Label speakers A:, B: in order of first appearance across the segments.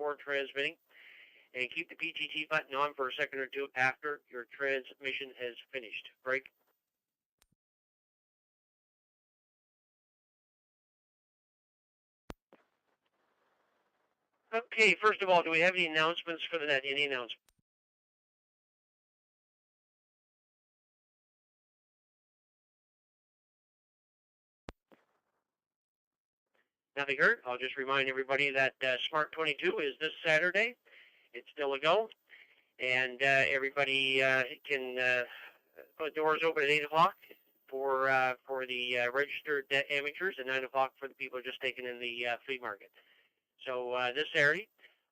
A: before transmitting. And keep the PTT button on for a second or two after your transmission has finished. Break. Okay, first of all, do we have any announcements for the net? Any announcements? Nothing heard. I'll just remind everybody that Smart 22 is this Saturday. It's still a go. And everybody can put doors open at 8 o'clock for the registered amateurs and 9 o'clock for the people just taking in the flea market. So this Saturday,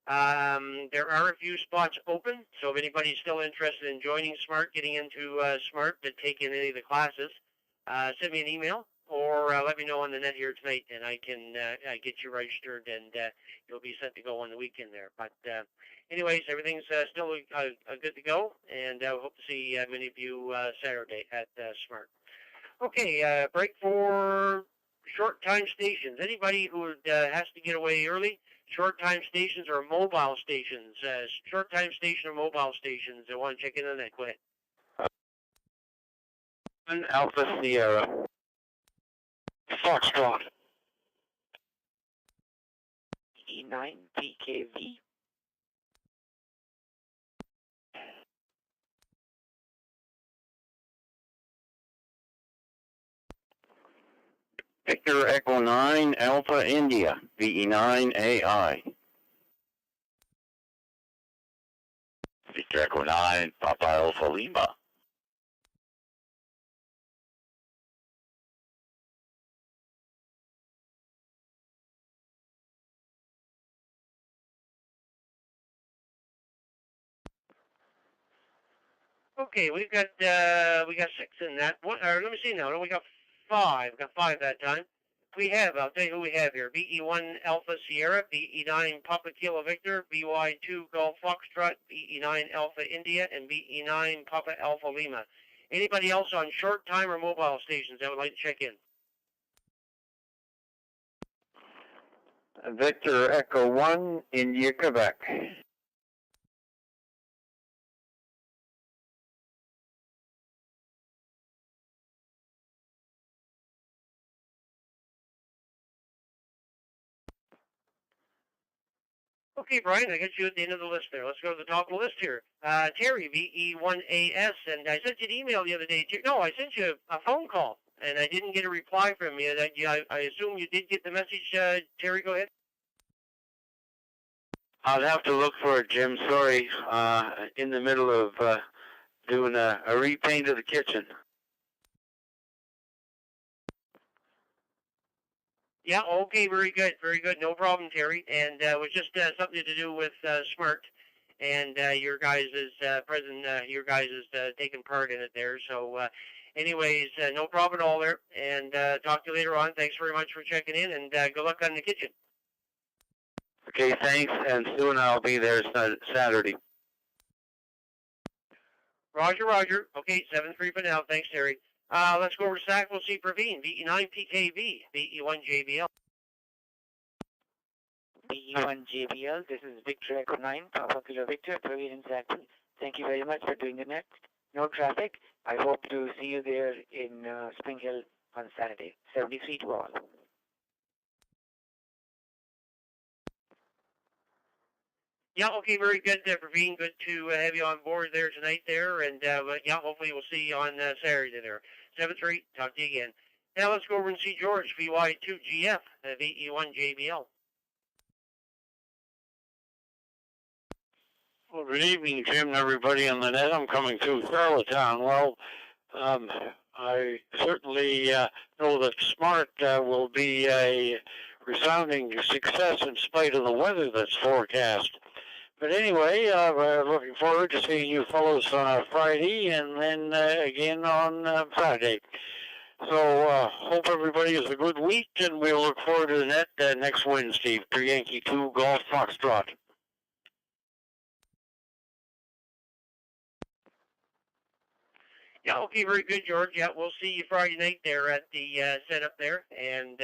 A: there are a few spots open. So if anybody's still interested in joining Smart, getting into Smart, to take in any of the classes, send me an email or let me know on the net here tonight, and I can get you registered, and you'll be set to go on the weekend there. But anyways, everything's still good to go, and I hope to see many of you Saturday at Smart. Okay, break for short time stations. Anybody who has to get away early, short time stations or mobile stations, short time station or mobile stations, I want to check in on that. Go ahead.
B: Alpha Sierra. Foxtrot. E9 PKV. Victor Echo 9 Alpha India, VE9 AI. Victor Echo 9 Papa Alpha Lima.
A: Okay, we got 6 in that one. Let me see now. No, we got 5. We got 5 that time. We have, I'll tell you who we have here. VE1 Alpha Sierra, VE9 Papa Kilo Victor, VY2 Golf Foxtrot, VE9 Alpha India, and VE9 Papa Alpha Lima. Anybody else on short time or mobile stations that would like to check in?
B: Victor Echo 1 India, Quebec.
A: Okay, Brian, I got you at the end of the list there. Let's go to the top of the list here. Terry, VE1AS, and I sent you an email the other day. No, I sent you a phone call, and I didn't get a reply from you. I assume you did get the message. Terry, go ahead.
B: I'll have to look for it, Jim. Sorry, in the middle of doing a repaint of the kitchen.
A: Yeah, okay, very good, no problem, Terry. And it was just something to do with Smart, and your guys is taking part in it there. So, anyways, no problem at all there. And talk to you later on. Thanks very much for checking in, and good luck on the kitchen.
B: Okay, thanks, and soon I'll be there Saturday.
A: Roger, Roger. Okay, 7-3 for now. Thanks, Terry. Let's go over to SAC. We'll see Praveen, VE9 PKV, VE1 JBL.
C: VE1 JBL, this is Victor Echo 9, Papa Kilo Victor, Praveen and SAC. Thank you very much for doing the net. No traffic. I hope to see you there in Spring Hill on Saturday. 73 to all.
A: Yeah, okay, very good, Praveen. Good to have you on board there tonight there. And, yeah, hopefully we'll see you on Saturday there. 7-3, talk to you again. Now let's go over and see George, VY2GF, VE1 JBL.
B: Well, good evening, Jim, and everybody on the net. I'm coming through Charlottetown. Well, I certainly know that Smart will be a resounding success in spite of the weather that's forecast. But anyway, we're looking forward to seeing you fellows on Friday and then again on Saturday. So hope everybody has a good week, and we'll look forward to the net next Wednesday for Yankee 2 Golf Foxtrot.
A: Yeah, okay, very good, George. Yeah, we'll see you Friday night there at the setup there. And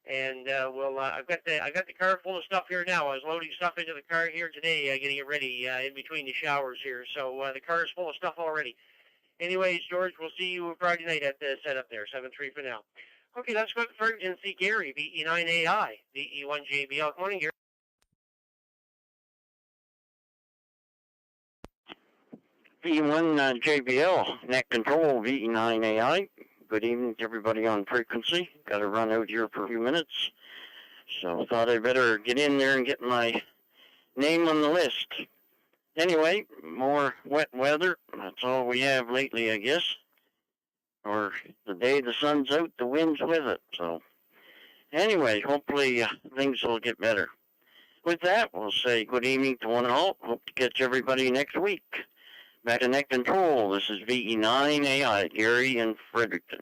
A: And I got the car full of stuff here now. I was loading stuff into the car here today, getting it ready in between the showers here. So the car is full of stuff already. Anyways, George, we'll see you Friday night at the setup there, 7-3 for now. Okay, let's go to Ferguson and see Gary, VE9AI, VE1JBL. Good morning, Gary.
B: VE1 JBL, net control, VE9AI. Good evening to everybody on frequency. Got to run out here for a few minutes. So thought I'd better get in there and get my name on the list. Anyway, more wet weather. That's all we have lately, I guess. Or the day the sun's out, the wind's with it. So anyway, hopefully things will get better. With that, we'll say good evening to one and all. Hope to catch everybody next week. Back to Net Control. This is VE9AI, Gary in Fredericton.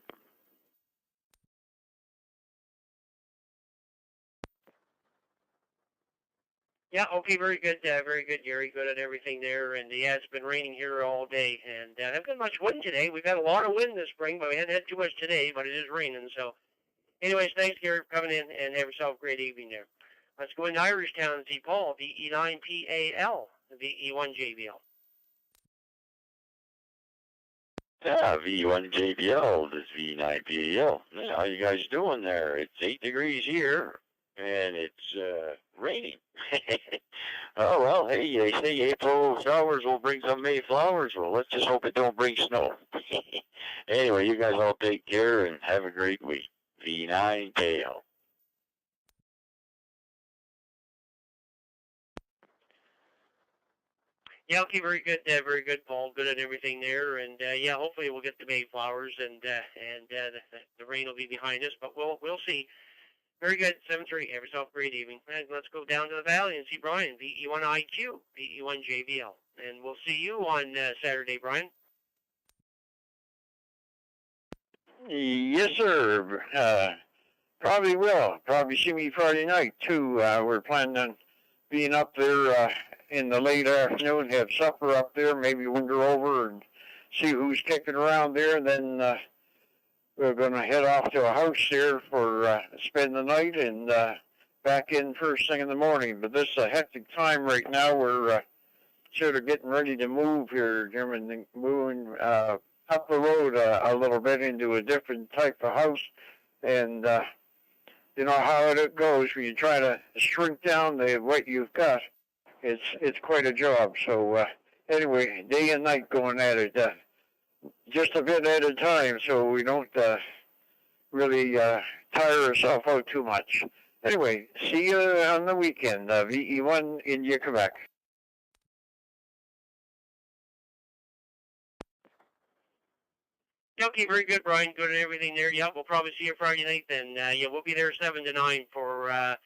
A: Yeah, okay, very good, Gary. Good at everything there. And yeah, it's been raining here all day, and haven't got much wind today. We've had a lot of wind this spring, but we haven't had too much today. But it is raining. So, anyways, thanks, Gary, for coming in, and have yourself a great evening there. Let's go into Irishtown and see Paul, VE9PAL, VE1JBL.
B: Yeah, VE1JBL, this VE9PAL. Yeah, how you guys doing there? It's 8 degrees here, and it's raining. Oh, well, hey, they say April showers will bring some May flowers. Well, let's just hope it don't bring snow. Anyway, you guys all take care and have a great week. VE9PAL.
A: Yeah, okay, very good, Paul. Good at everything there, and yeah, hopefully we'll get the Mayflowers, and the rain will be behind us, but we'll see. Very good, 7-3. Have yourself a great evening. And let's go down to the valley and see Brian, VE1IQ, VE1JBL, and we'll see you on Saturday, Brian.
B: Yes, sir. Probably will. Probably see me Friday night too. We're planning on being up there in the late afternoon, have supper up there, maybe wander over and see who's kicking around there. Then we're going to head off to a house there for spend the night and back in first thing in the morning. But this is a hectic time right now. We're sort of getting ready to move here, Jim, and moving up the road a little bit into a different type of house. And you know how it goes when you try to shrink down what you've got. It's quite a job. So anyway, day and night going at it, just a bit at a time, so we don't really tire ourselves out too much. Anyway, see you on the weekend. VE1 India, Quebec.
A: Okay, very good, Brian. Good at everything there. Yeah, we'll probably see you Friday night then. Yeah, we'll be there 7 to 9 for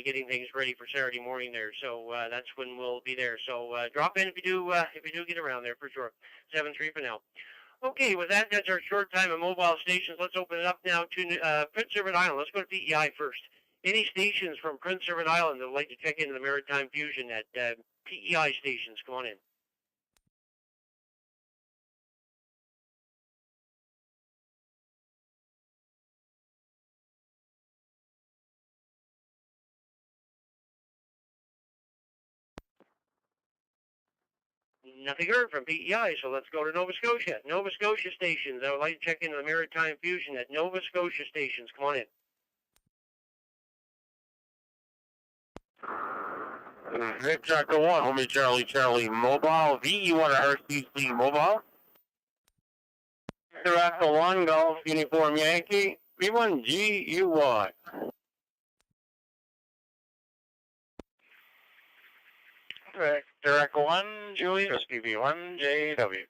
A: getting things ready for Saturday morning there. So that's when we'll be there. So drop in if you do get around there for sure. 7-3 for now. Okay, with that, that's our short time of mobile stations. Let's open it up now to Prince Edward Island. Let's go to PEI first. Any stations from Prince Edward Island that would like to check into the Maritime Fusion Net PEI stations? Come on in. Nothing heard from PEI, so let's go to Nova Scotia. Nova Scotia stations. I would like to check into the Maritime Fusion at Nova Scotia stations. Come on in.
B: Vic Jackal 1, Homie Charlie Mobile, VE1 RCC Mobile. Jackal 1, Golf Uniform Yankee, V1 GUY. Jackal 1, Julius, V1 JW.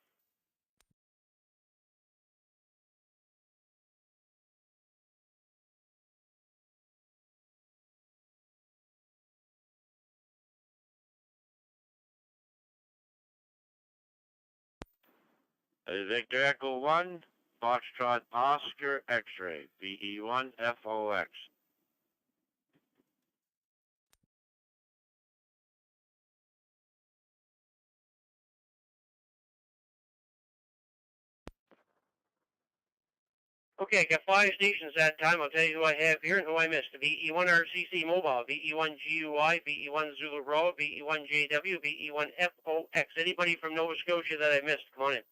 B: Victor Echo 1, Foxtrot Oscar X-Ray, VE1 FOX.
A: Okay, I got 5 stations that time. I'll tell you who I have here and who I missed. VE1RCC Mobile, VE1GUI, VE1 Zulu Bravo, VE1JW, VE1FOX. Anybody from Nova Scotia that I missed, come on in.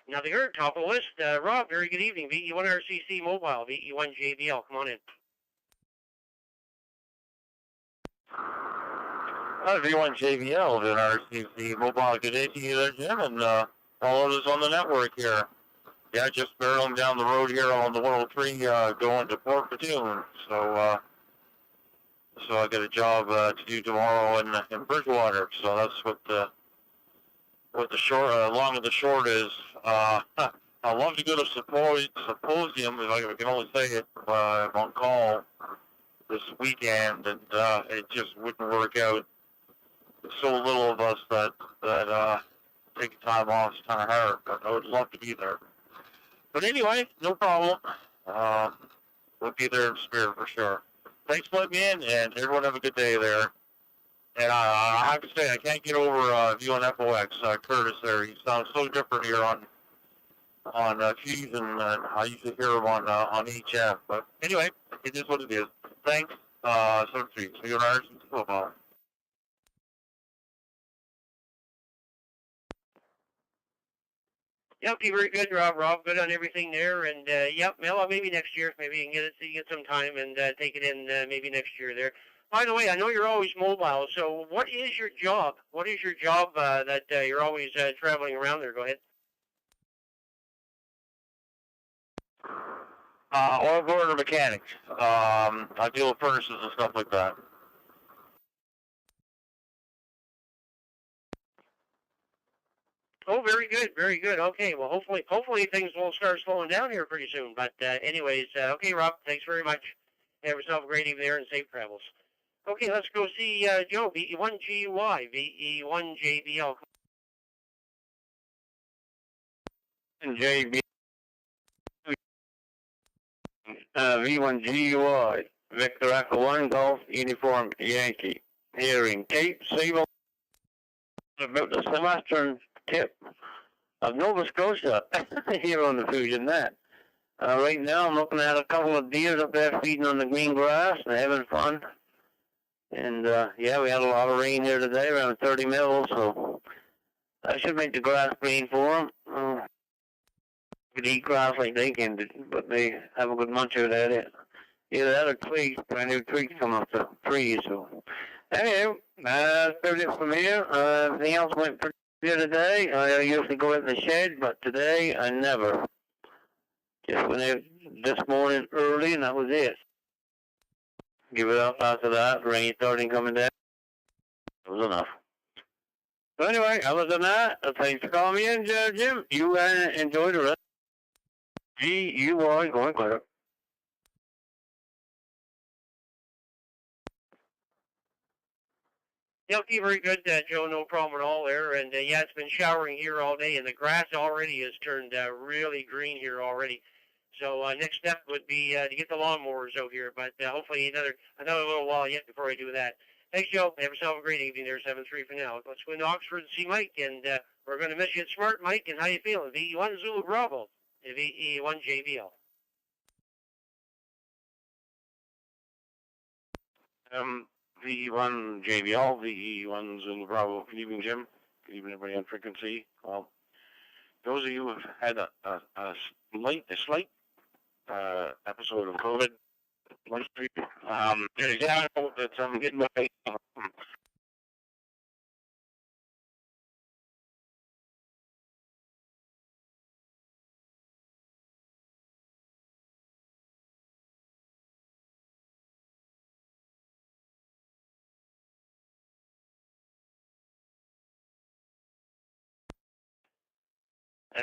A: Now the third top of the list, Rob, very good evening. VE1RCC Mobile, VE1JBL, come on in.
B: V1JBL, RCC Mobile. Good day to you there, Jim, and all others on the network here. Yeah, just barreling down the road here on the 103 going to Port Platoon. So I got a job to do tomorrow in Bridgewater. So that's what the short, long and the short is. I love to go to symposium, if I can only say it. I'm on call this weekend, and it just wouldn't work out. There's so little of us that taking time off is kind of hard, but I would love to be there. But anyway, no problem. We'll be there in spirit for sure. Thanks for letting me in, and everyone have a good day there. And I have to say, I can't get over V1FOX, Curtis there. He sounds so different here on Fusion, and I usually hear him on HF. But anyway, it is what it is. Thanks. 73. So you're ours.
A: Yep, okay, very good, Rob. Rob, good on everything there. And yep, well, maybe next year. Maybe you can get it. So you get some time and take it in maybe next year there. By the way, I know you're always mobile. So what is your job? What is your job that you're always traveling around there? Go ahead.
B: Oil burner mechanics. I deal with furnaces and stuff like that.
A: Oh, very good, very good. Okay, well, hopefully things will start slowing down here pretty soon. But anyways, okay, Rob, thanks very much. Have yourself a great evening there and safe travels. Okay, let's go see Joe, VE1GUI, VE1JBL.
B: JB, V1GUI, Victor Echo 1 Golf Uniform Yankee, hearing Cape Sable about the southwestern tip of Nova Scotia here on the Fusion Net. Right now I'm looking at a couple of deer up there feeding on the green grass and having fun. And yeah, we had a lot of rain here today, around 30 mils, so that should make the grass green for them. Could eat grass like they can, but they have a good munch of that. Either that or twigs, brand new twigs come off the trees. So anyway, that's it from here. Everything else went pretty good today. I usually go in the shed, but today I never. Just went out this morning early, and that was it. Give it up after that. Rain starting coming down. It was enough. So anyway, other than that, thanks for calling me in, Jim. You enjoy the rest. GUI going clear.
A: Yeah, okay, very good, Joe. No problem at all there. And yeah, it's been showering here all day, and the grass already has turned really green here already. So next step would be to get the lawnmowers out here, but hopefully another little while yet before I do that. Thanks, Joe. Have yourself a great evening there, 7-3 for now. Let's go into Oxford and see Mike, and we're going to miss you at Smart, Mike. And how you feeling? VE1 Zulu Bravo, VE1 JBL.
B: VE1 JBL, VE1 Zulu Bravo. Good evening, Jim. Good evening, everybody on frequency. Well, those of you who have had a slight episode of COVID, yeah, I hope that I'm getting my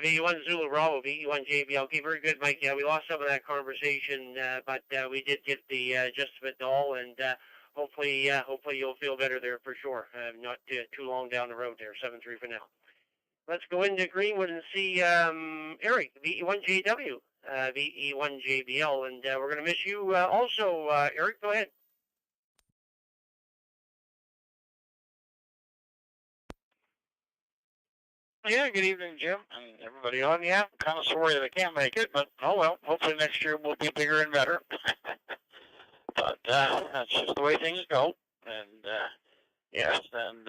A: VE1 Zulu Bravo, VE1 JBL. Okay, very good, Mike. Yeah, we lost some of that conversation, but we did get the gist of it all, and hopefully you'll feel better there for sure. Not too long down the road there. 7-3 for now. Let's go into Greenwood and see Eric, VE1 JW, VE1 JBL, and we're going to miss you also, Eric. Go ahead.
B: Yeah, good evening, Jim, and everybody on. Yeah, I'm kind of sorry that I can't make it, but oh well. Hopefully next year will be bigger and better. But that's just the way things go. And yes, and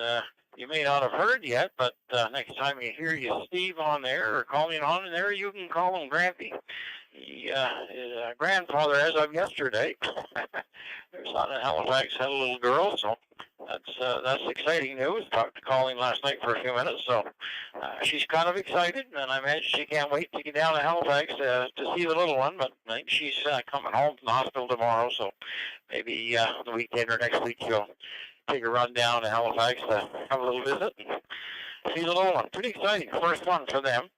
B: you may not have heard yet, but next time you hear Steve on there or calling on there, you can call him Grampy. His grandfather, as of yesterday, their son in Halifax had a little girl, so that's exciting news. Talked to Colleen last night for a few minutes, so she's kind of excited, and I imagine she can't wait to get down to Halifax to see the little one. But I think she's coming home from the hospital tomorrow, so maybe the weekend or next week she'll take a run down to Halifax to have a little visit and see the little one. Pretty exciting, first one for them.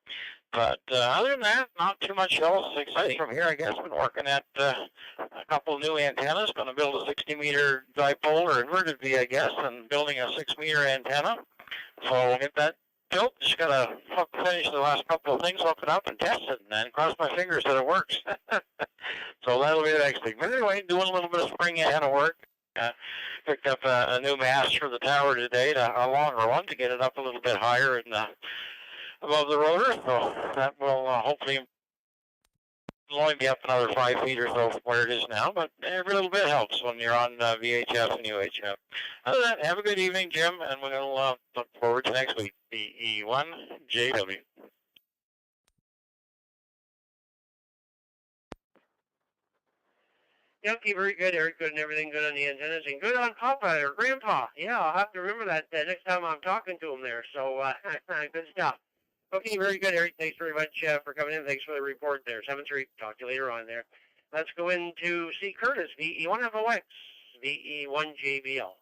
B: But other than that, not too much else exciting from here, I guess. Been working at a couple of new antennas. Going to build a 60-meter dipole or inverted V, I guess, and building a 6-meter antenna. So we'll get that built. Just got to finish the last couple of things, hook it up and test it, and then cross my fingers that it works. So that'll be the next thing. But anyway, doing a little bit of spring antenna work. Picked up a new mast for the tower today, a longer one, to get it up a little bit higher and above the rotor, so that will hopefully only be up another 5 feet or so from where it is now, but every little bit helps when you're on VHF and UHF. Other than that, have a good evening, Jim, and we'll look forward to next week. BE1JW.
A: Okay, very good, Eric. Good and everything good on the antennas, and good on Papa or Grandpa. Yeah, I'll have to remember that next time I'm talking to him there. So good stuff. Okay, very good, Eric. Thanks very much for coming in. Thanks for the report there. 7-3. Talk to you later on there. Let's go into C. Curtis, VE1FOX, VE1JBL.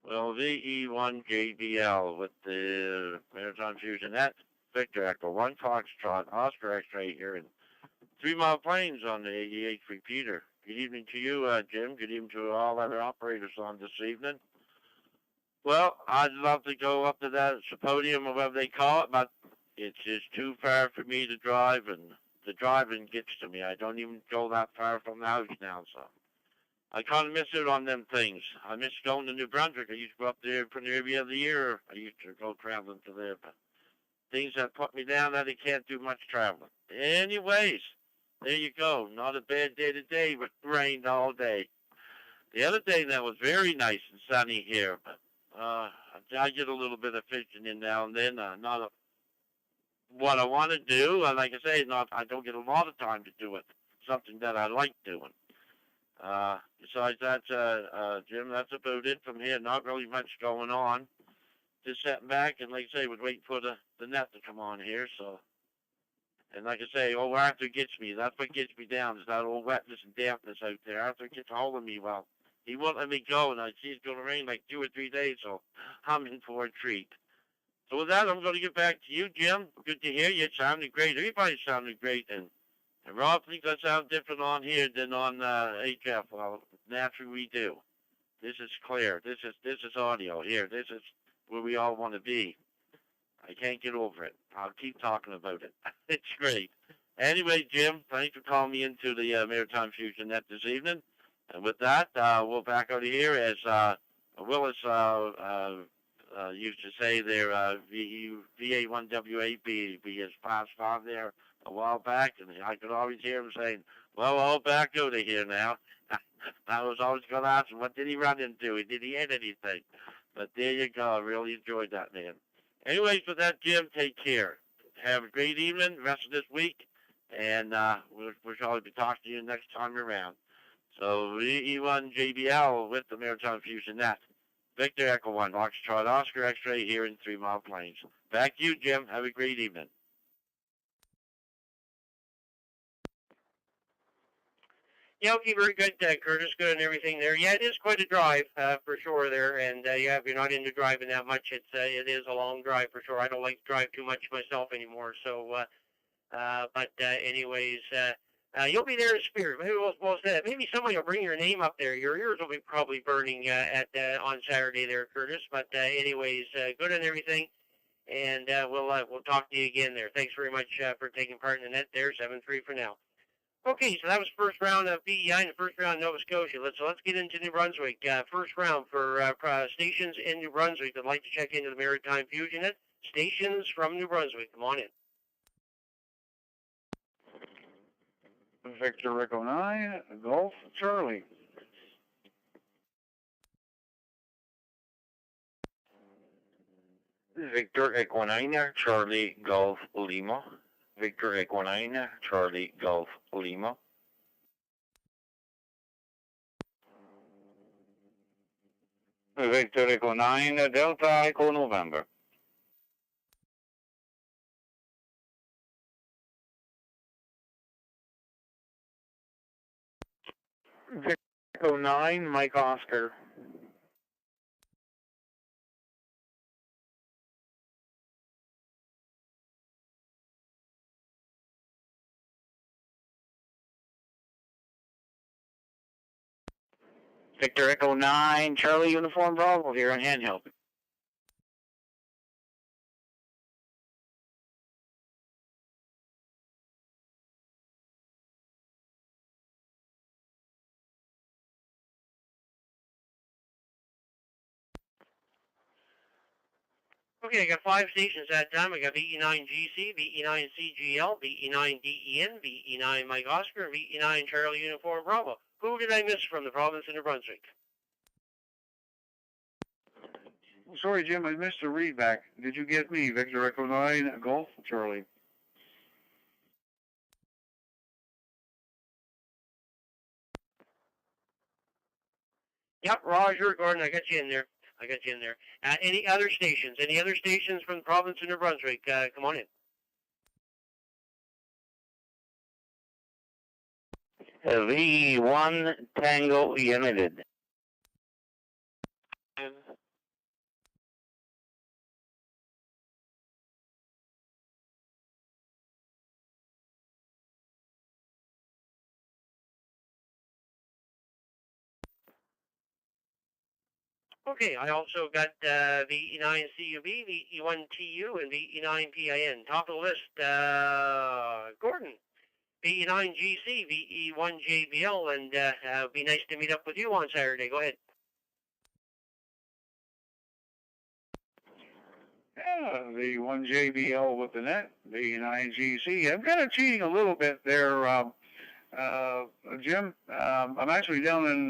B: Well, VE1JBL with the Maritime Fusion Net, Victor Echo 1 Foxtrot, Oscar X-ray here in 3 Mile Plains on the 88 repeater. Good evening to you, Jim. Good evening to all other operators on this evening. Well, I'd love to go up to that podium or whatever they call it, but it's just too far for me to drive, and the driving gets to me. I don't even go that far from the house now, so I kind of miss it on them things. I miss going to New Brunswick. I used to go up there pretty every other year. I used to go traveling to there, but things that put me down that I can't do much traveling. Anyways, there you go. Not a bad day today, but rained all day. The other day that was very nice and sunny here, but I get a little bit of fishing in now and then. Not what I want to do, and like I say, I don't get a lot of time to do it. Something that I like doing. Besides that, Jim, that's about it from here. Not really much going on. Just sitting back and, like I say, would wait for the net to come on here. So, and like I say, after it gets me, that's what gets me down, is that old wetness and dampness out there. After it gets a hold of me, well, he won't let me go, and I see it's going to rain like 2 or 3 days, so I'm in for a treat. So with that, I'm going to get back to you, Jim. Good to hear you. It sounded great. Everybody sounded great, and Rob thinks I sound different on here than on HF. Well, naturally we do. This is clear. This is audio here. This is where we all want to be. I can't get over it. I'll keep talking about it. It's great. Anyway, Jim, thanks for calling me into the Maritime Fusion Net this evening. And with that, we'll back out of here as Willis used to say there, VA1WAB, be his past 5 there a while back, and I could always hear him saying, well, I'll back out of here now. I was always going to ask him, what did he run into? Did he hit anything? But there you go. I really enjoyed that, man. Anyways, with that, Jim, take care. Have a great evening, rest of this week, and we'll probably be talking to you next time around. So VE1JBL with the Maritime Fusion Net. Victor Echo 1, Foxtrot, Oscar X-ray here in 3 Mile Plains. Back to you, Jim. Have a great evening.
A: Yeah, okay, very good, Curtis. Good and everything there. Yeah, it is quite a drive for sure there, and yeah, if you're not into driving that much, it is a long drive for sure. I don't like to drive too much myself anymore, so anyways, you'll be there in spirit. Maybe somebody will bring your name up there. Your ears will be probably burning on Saturday there, Curtis. But anyways, good and everything, and we'll talk to you again there. Thanks very much for taking part in the net there. 7-3 for now. Okay, so that was first round of PEI and the first round of Nova Scotia. Let's get into New Brunswick. First round for stations in New Brunswick that'd like to check into the Maritime Fusion Net. Stations from New Brunswick, come on in.
B: Victor Echo 9, Golf Charlie. Victor Echo 9, Charlie Golf Lima. Victor Echo 9, Charlie Golf Lima. Victor Echo 9, Delta Echo November. Victor Echo 9, Mike Oscar. Victor Echo 9, Charlie Uniform Bravo here on handheld.
A: Okay, I got 5 stations that time. I got VE9GC, VE9CGL, VE9DEN, VE9 Mike Oscar, and VE9 Charlie Uniform Bravo. Who did I miss from the province of New Brunswick?
B: Sorry, Jim, I missed a readback. Did you get me? Victor Echo 9, Golf Charlie.
A: Yep, Roger, Gordon, I got you in there. Any other stations? Any other stations from the province of New Brunswick? Come on in.
B: V1 Tango Limited.
A: Okay, I also got VE9CUB, VE1TU, and VE9PIN. Top of the list, Gordon. VE9GC, VE1JBL, and it'd be nice to meet up with you on Saturday. Go ahead.
B: Yeah, the 1JBL with the net, the 9GC. I'm kind of cheating a little bit there, Jim. I'm actually down in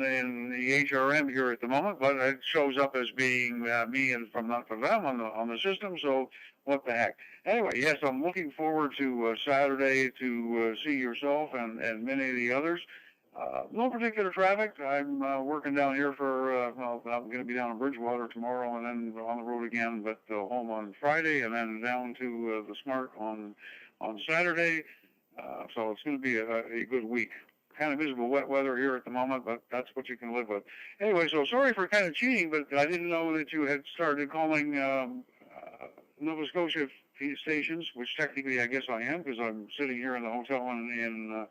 B: the HRM here at the moment, but it shows up as being me and from not from them on the system. So what the heck? Anyway, yes, I'm looking forward to Saturday to see yourself and many of the others. No particular traffic. I'm working down here for, well, I'm going to be down in Bridgewater tomorrow and then on the road again, but home on Friday and then down to the Smart on Saturday. So it's going to be a good week. Kind of miserable wet weather here at the moment, but that's what you can live with. Anyway, so sorry for kind of cheating, but I didn't know that you had started calling Nova Scotia stations, which technically I guess I am because I'm sitting here in the hotel in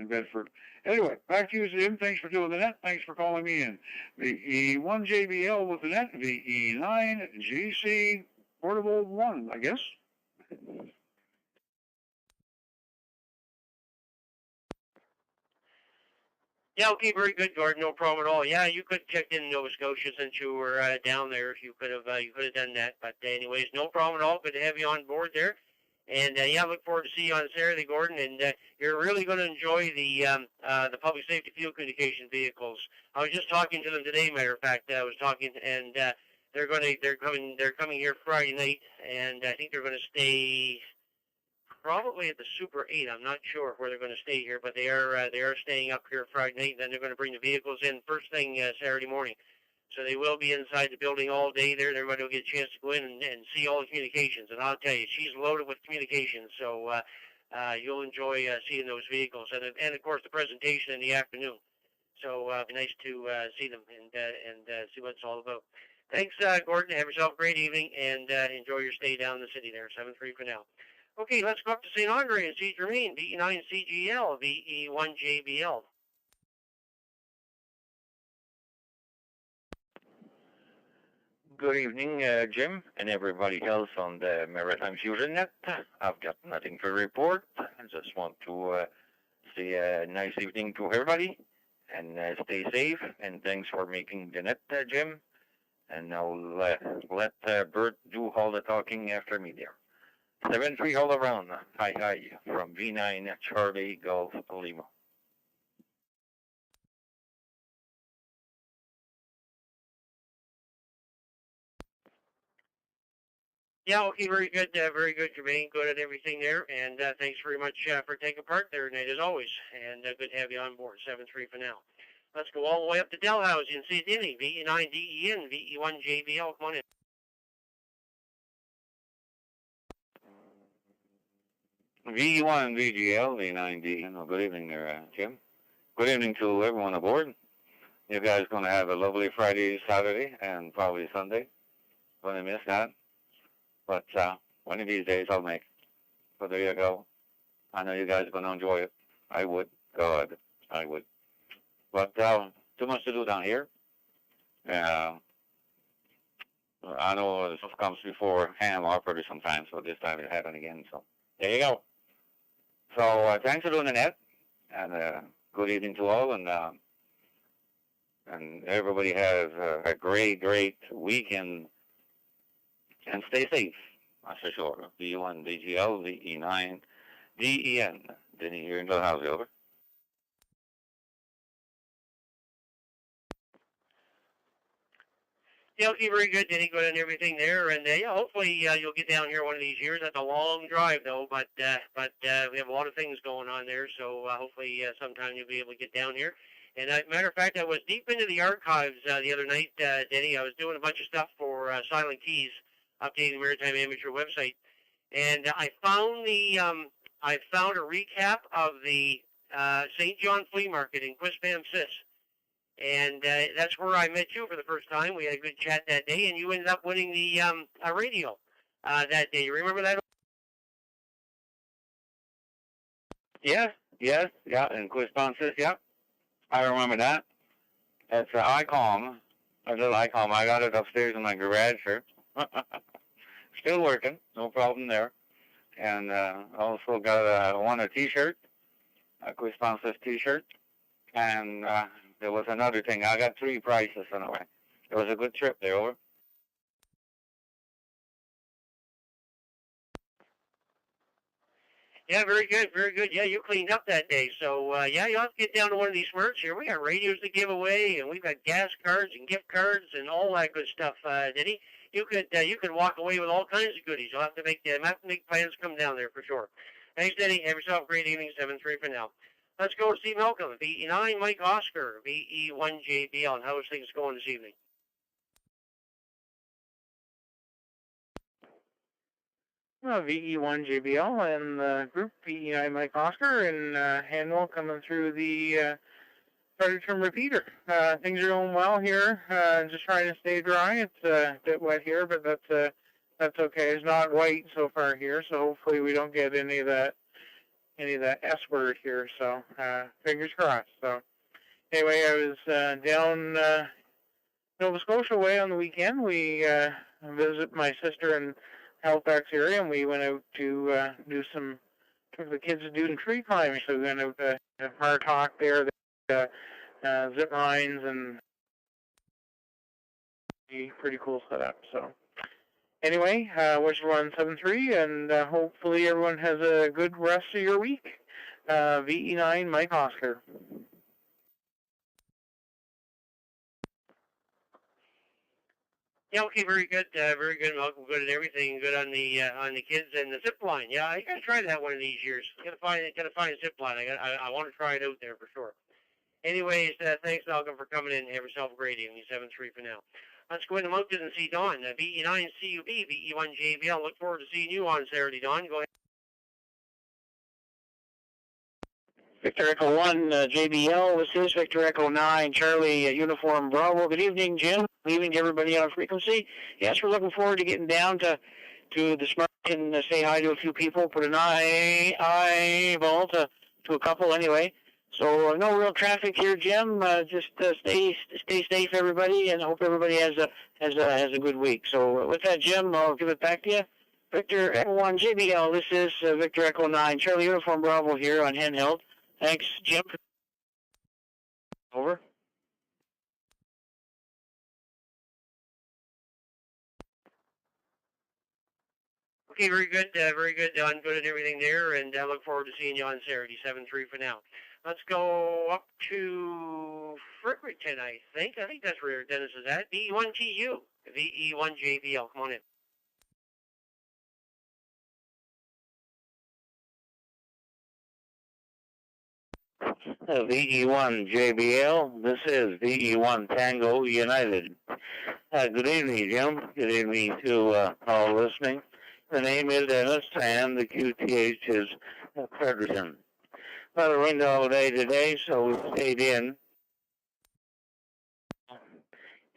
B: Bedford. Anyway, back to you, Jim. Thanks for doing the net. Thanks for calling me in. The E1JBL with the net, the E9GC Portable 1, I guess.
A: Yeah, okay, very good, Gordon. No problem at all. Yeah, you could check in Nova Scotia since you were down there. If you could have done that. But anyways, no problem at all. Good to have you on board there. And yeah, look forward to see you on Saturday, Gordon. And you're really going to enjoy the public safety field communication vehicles. I was just talking to them today. Matter of fact, I was talking, and they're coming here Friday night, and I think they're going to stay probably at the Super 8. I'm not sure where they're going to stay here, but they are staying up here Friday night. And then they're going to bring the vehicles in first thing Saturday morning. So they will be inside the building all day there. Everybody will get a chance to go in and see all the communications. And I'll tell you, she's loaded with communications. So you'll enjoy seeing those vehicles. And of course, the presentation in the afternoon. So it'll be nice to see them and see what it's all about. Thanks, Gordon. Have yourself a great evening and enjoy your stay down in the city there. 7-3 for now. Okay, let's go up to St. Andre and see Jermaine, VE9CGL, VE1JBL.
B: Good evening, Jim, and everybody else on the Maritime Fusion Net. I've got nothing to report. I just want to
D: say a nice evening to everybody, and stay safe, and thanks for making the net, Jim. And I'll let Bert do all the talking after me there. 7-3 all around. Hi from V9 Charlie Golf Lima.
A: Yeah, okay, very good, Jermaine. Good at everything there, and thanks very much for taking part there tonight, as always. And good to have you on board. 7-3 for now. Let's go all the way up to Delhouse in St. Denis, VE9DEN, VE1JBL. Come on in.
D: VE1 VGL, V9DEN. Good evening there, Jim. Good evening to everyone aboard. You guys going to have a lovely Friday, Saturday, and probably Sunday. Going to miss that. But one of these days I'll make it. So there you go. I know you guys are going to enjoy it. I would. God, I would. But too much to do down here. I know stuff comes before ham operator sometimes, so this time it happened again. So there you go. So thanks for doing the net, and good evening to all, and everybody have a great weekend. And stay safe, that's for sure. V1, VGL, VE9, DEN. Didn't hear in the house, over.
A: Yeah, okay, very good, Denny. Good and everything there, and yeah, hopefully you'll get down here one of these years. That's a long drive, though, but we have a lot of things going on there, so hopefully sometime you'll be able to get down here. And matter of fact, I was deep into the archives the other night, Denny. I was doing a bunch of stuff for Silent Keys, updating the Maritime Amateur website, and I found a recap of the St. John Flea Market in Quispam, Sis, and that's where I met you for the first time. We had a good chat that day, and you ended up winning the a radio that day. You remember that?
D: Yeah, in Quispam, Sis, yeah. I remember that. It's an ICOM, a little ICOM. I got it upstairs in my garage here. Still working, no problem there. And also got a T-shirt, a Quispam Sis T-shirt. And there was another thing. I got 3 prizes anyway. It was a good trip there, over.
A: Yeah, very good, very good. Yeah, you cleaned up that day. So, yeah, you'll have to get down to one of these merch here. We got radios to give away, and we've got gas cards and gift cards and all that good stuff, Diddy. You could walk away with all kinds of goodies. You'll have to make plans to come down there for sure. Thanks, Denny. Have yourself a great evening. 7-3 for now. Let's go to Steve Malcolm, VE9 Mike Oscar, VE1JBL. And how is things going this evening?
E: VE1JBL and the group VE9 Mike Oscar and Handel coming through the starter term repeater. Things are going well here. Just trying to stay dry. It's a bit wet here, but that's okay. It's not white so far here, so hopefully we don't get any of that S word here. So fingers crossed. So anyway, I was down Nova Scotia way on the weekend. We visit my sister in Halifax area, and we went out to took the kids to do some tree climbing. So we went out to Martok there, zip lines, and pretty cool setup. So anyway, wish everyone 7-3, and hopefully everyone has a good rest of your week. VE9 Mike Oscar.
A: Yeah, okay, very good, Malcolm. Good at everything. Good on the kids and the zip line. Yeah, I gotta try that one of these years. Gotta find a zip line. I want to try it out there for sure. Anyways, thanks, Malcolm, for coming in. Have yourself a great evening. 7-3 for now. Let's go into Moncton and see Dawn. VE9 CUB, VE1JBL. Look forward to seeing you on Saturday, Dawn. Go ahead.
F: Victor Echo 1, JBL. This is Victor Echo 9, Charlie Uniform Bravo. Good evening, Jim. Good evening to everybody on frequency. Yes, we're looking forward to getting down to the Smart and say hi to a few people. Put an eyeball to a couple anyway. So no real traffic here, Jim. Just stay safe, everybody, and hope everybody has a good week. So with that, Jim, I'll give it back to you. Victor Echo 1, JBL. This is Victor Echo 9, Charlie Uniform Bravo here on handheld. Thanks, Jim. Over.
A: Okay, very good, Don. Good and everything there, and I look forward to seeing you on Saturday, 7-3 for now. Let's go up to Fredericton, I think. I think that's where Dennis is at. VE1TU, VE1JBL. Come on in.
D: VE1 JBL, this is VE1 Tango United. Good evening, Jim. Good evening to all listening. The name is Dennis, and the QTH is Fredericton. Well, it rained all day today, so we stayed in.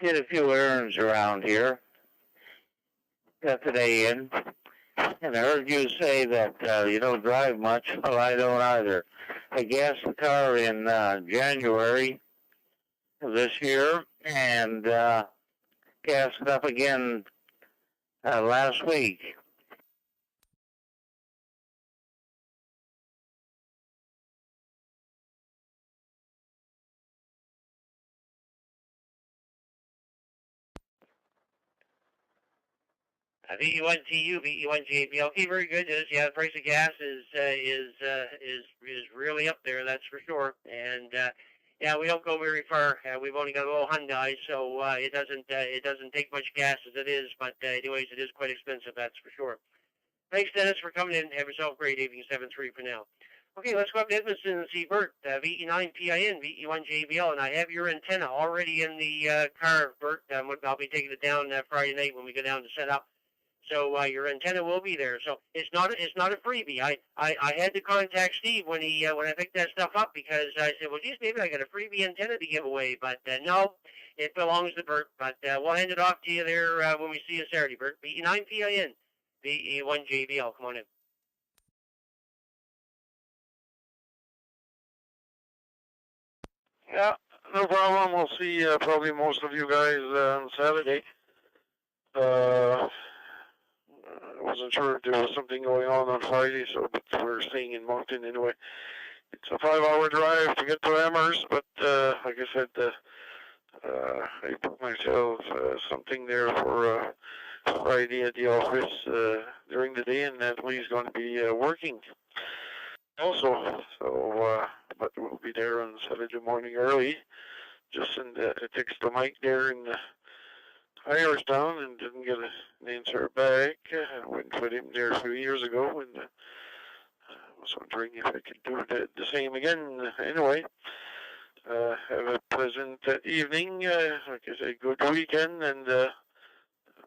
D: Did a few errands around here. Got today in. And I heard you say that you don't drive much. Well, I don't either. I gassed the car in January of this year, and gassed it up again last week.
A: VE1TU, VE1JBL. Okay, very good. Yeah, the price of gas is really up there. That's for sure. And yeah, we don't go very far. We've only got a little Hyundai, so it doesn't take much gas as it is. But anyways, it is quite expensive. That's for sure. Thanks, Dennis, for coming in. Have yourself a great evening. 7-3 for now. Okay, let's go up to Edmonton and see Bert. VE9PIN, VE1JBL, and I have your antenna already in the car, Bert. I'll be taking it down Friday night when we go down to set up. So your antenna will be there. So it's not a freebie. I had to contact Steve when I picked that stuff up, because I said, well, geez, maybe I got a freebie antenna to give away. But no, it belongs to Bert. But we'll hand it off to you there when we see you Saturday, Bert. VE9PIN, VE1JBL. Come on in.
B: Yeah, no problem. We'll see probably most of you guys on Saturday. I wasn't sure if there was something going on Friday, so but we're staying in Moncton anyway. It's a 5-hour drive to get to Amherst, but like I said, I put myself something there for Friday at the office during the day, and that Lee's going to be working also. So, but we'll be there on Saturday morning early. Just send a text to Mike there in Iristown and didn't get an answer back. I went with him there a few years ago, and I was wondering if I could do the same again. Anyway, have a pleasant evening. Like I say, good weekend, and I'm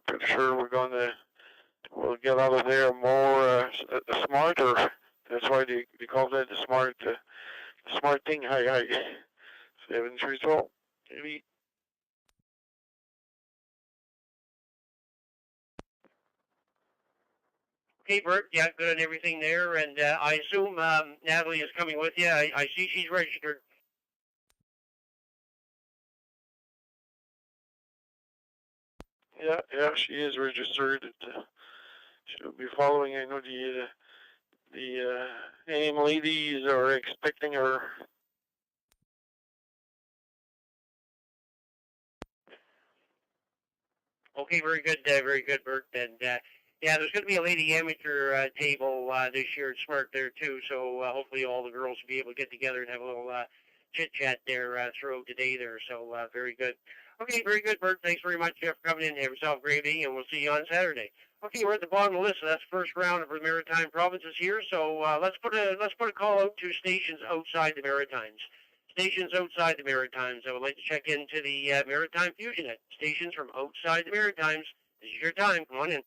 B: pretty sure we'll get out of there more smarter. That's why they call that the smart thing. Hi. 7-3-12. Maybe.
A: Okay, Bert. Yeah, good and everything there. And I assume Natalie is coming with you. I see she's registered.
B: Yeah, she is registered. She'll be following. I know the AIM ladies are expecting her.
A: Okay, very good, Bert. And yeah, there's going to be a lady amateur table this year at Smart there too. So hopefully all the girls will be able to get together and have a little chit chat there throughout the day there. So very good. Okay, very good, Bert. Thanks very much for coming in. Have yourself a great evening, and we'll see you on Saturday. Okay, we're at the bottom of the list. So that's the first round of the Maritime provinces here. So let's put a call out to stations outside the Maritimes. Stations outside the Maritimes. I would like to check into the Maritime Fusion Net. Stations from outside the Maritimes. This is your time. Come on in.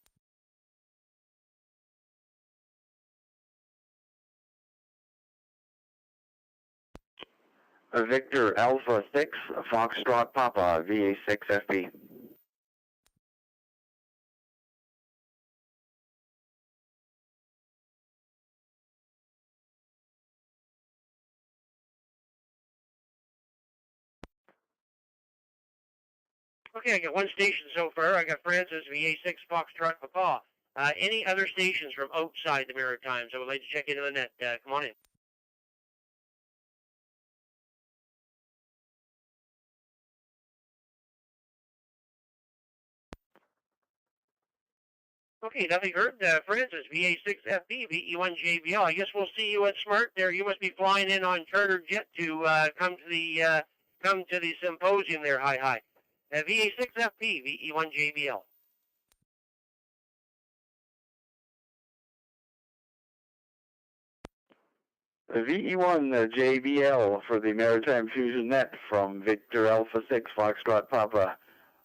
D: Victor Alpha 6, Foxtrot Papa, VA6 FP.
A: Okay, I got one station so far. I got Francis, VA6 Foxtrot Papa. Any other stations from outside the Maritimes? I would like to check into the net. Come on in. Okay, nothing heard. Francis, VA6FB, VE1JBL. I guess we'll see you at Smart there. You must be flying in on charter jet to come to the symposium there. Hi. VA6FB, VE1JBL.
D: VE1 JBL for the Maritime Fusion Net from Victor Alpha 6 Foxtrot Papa.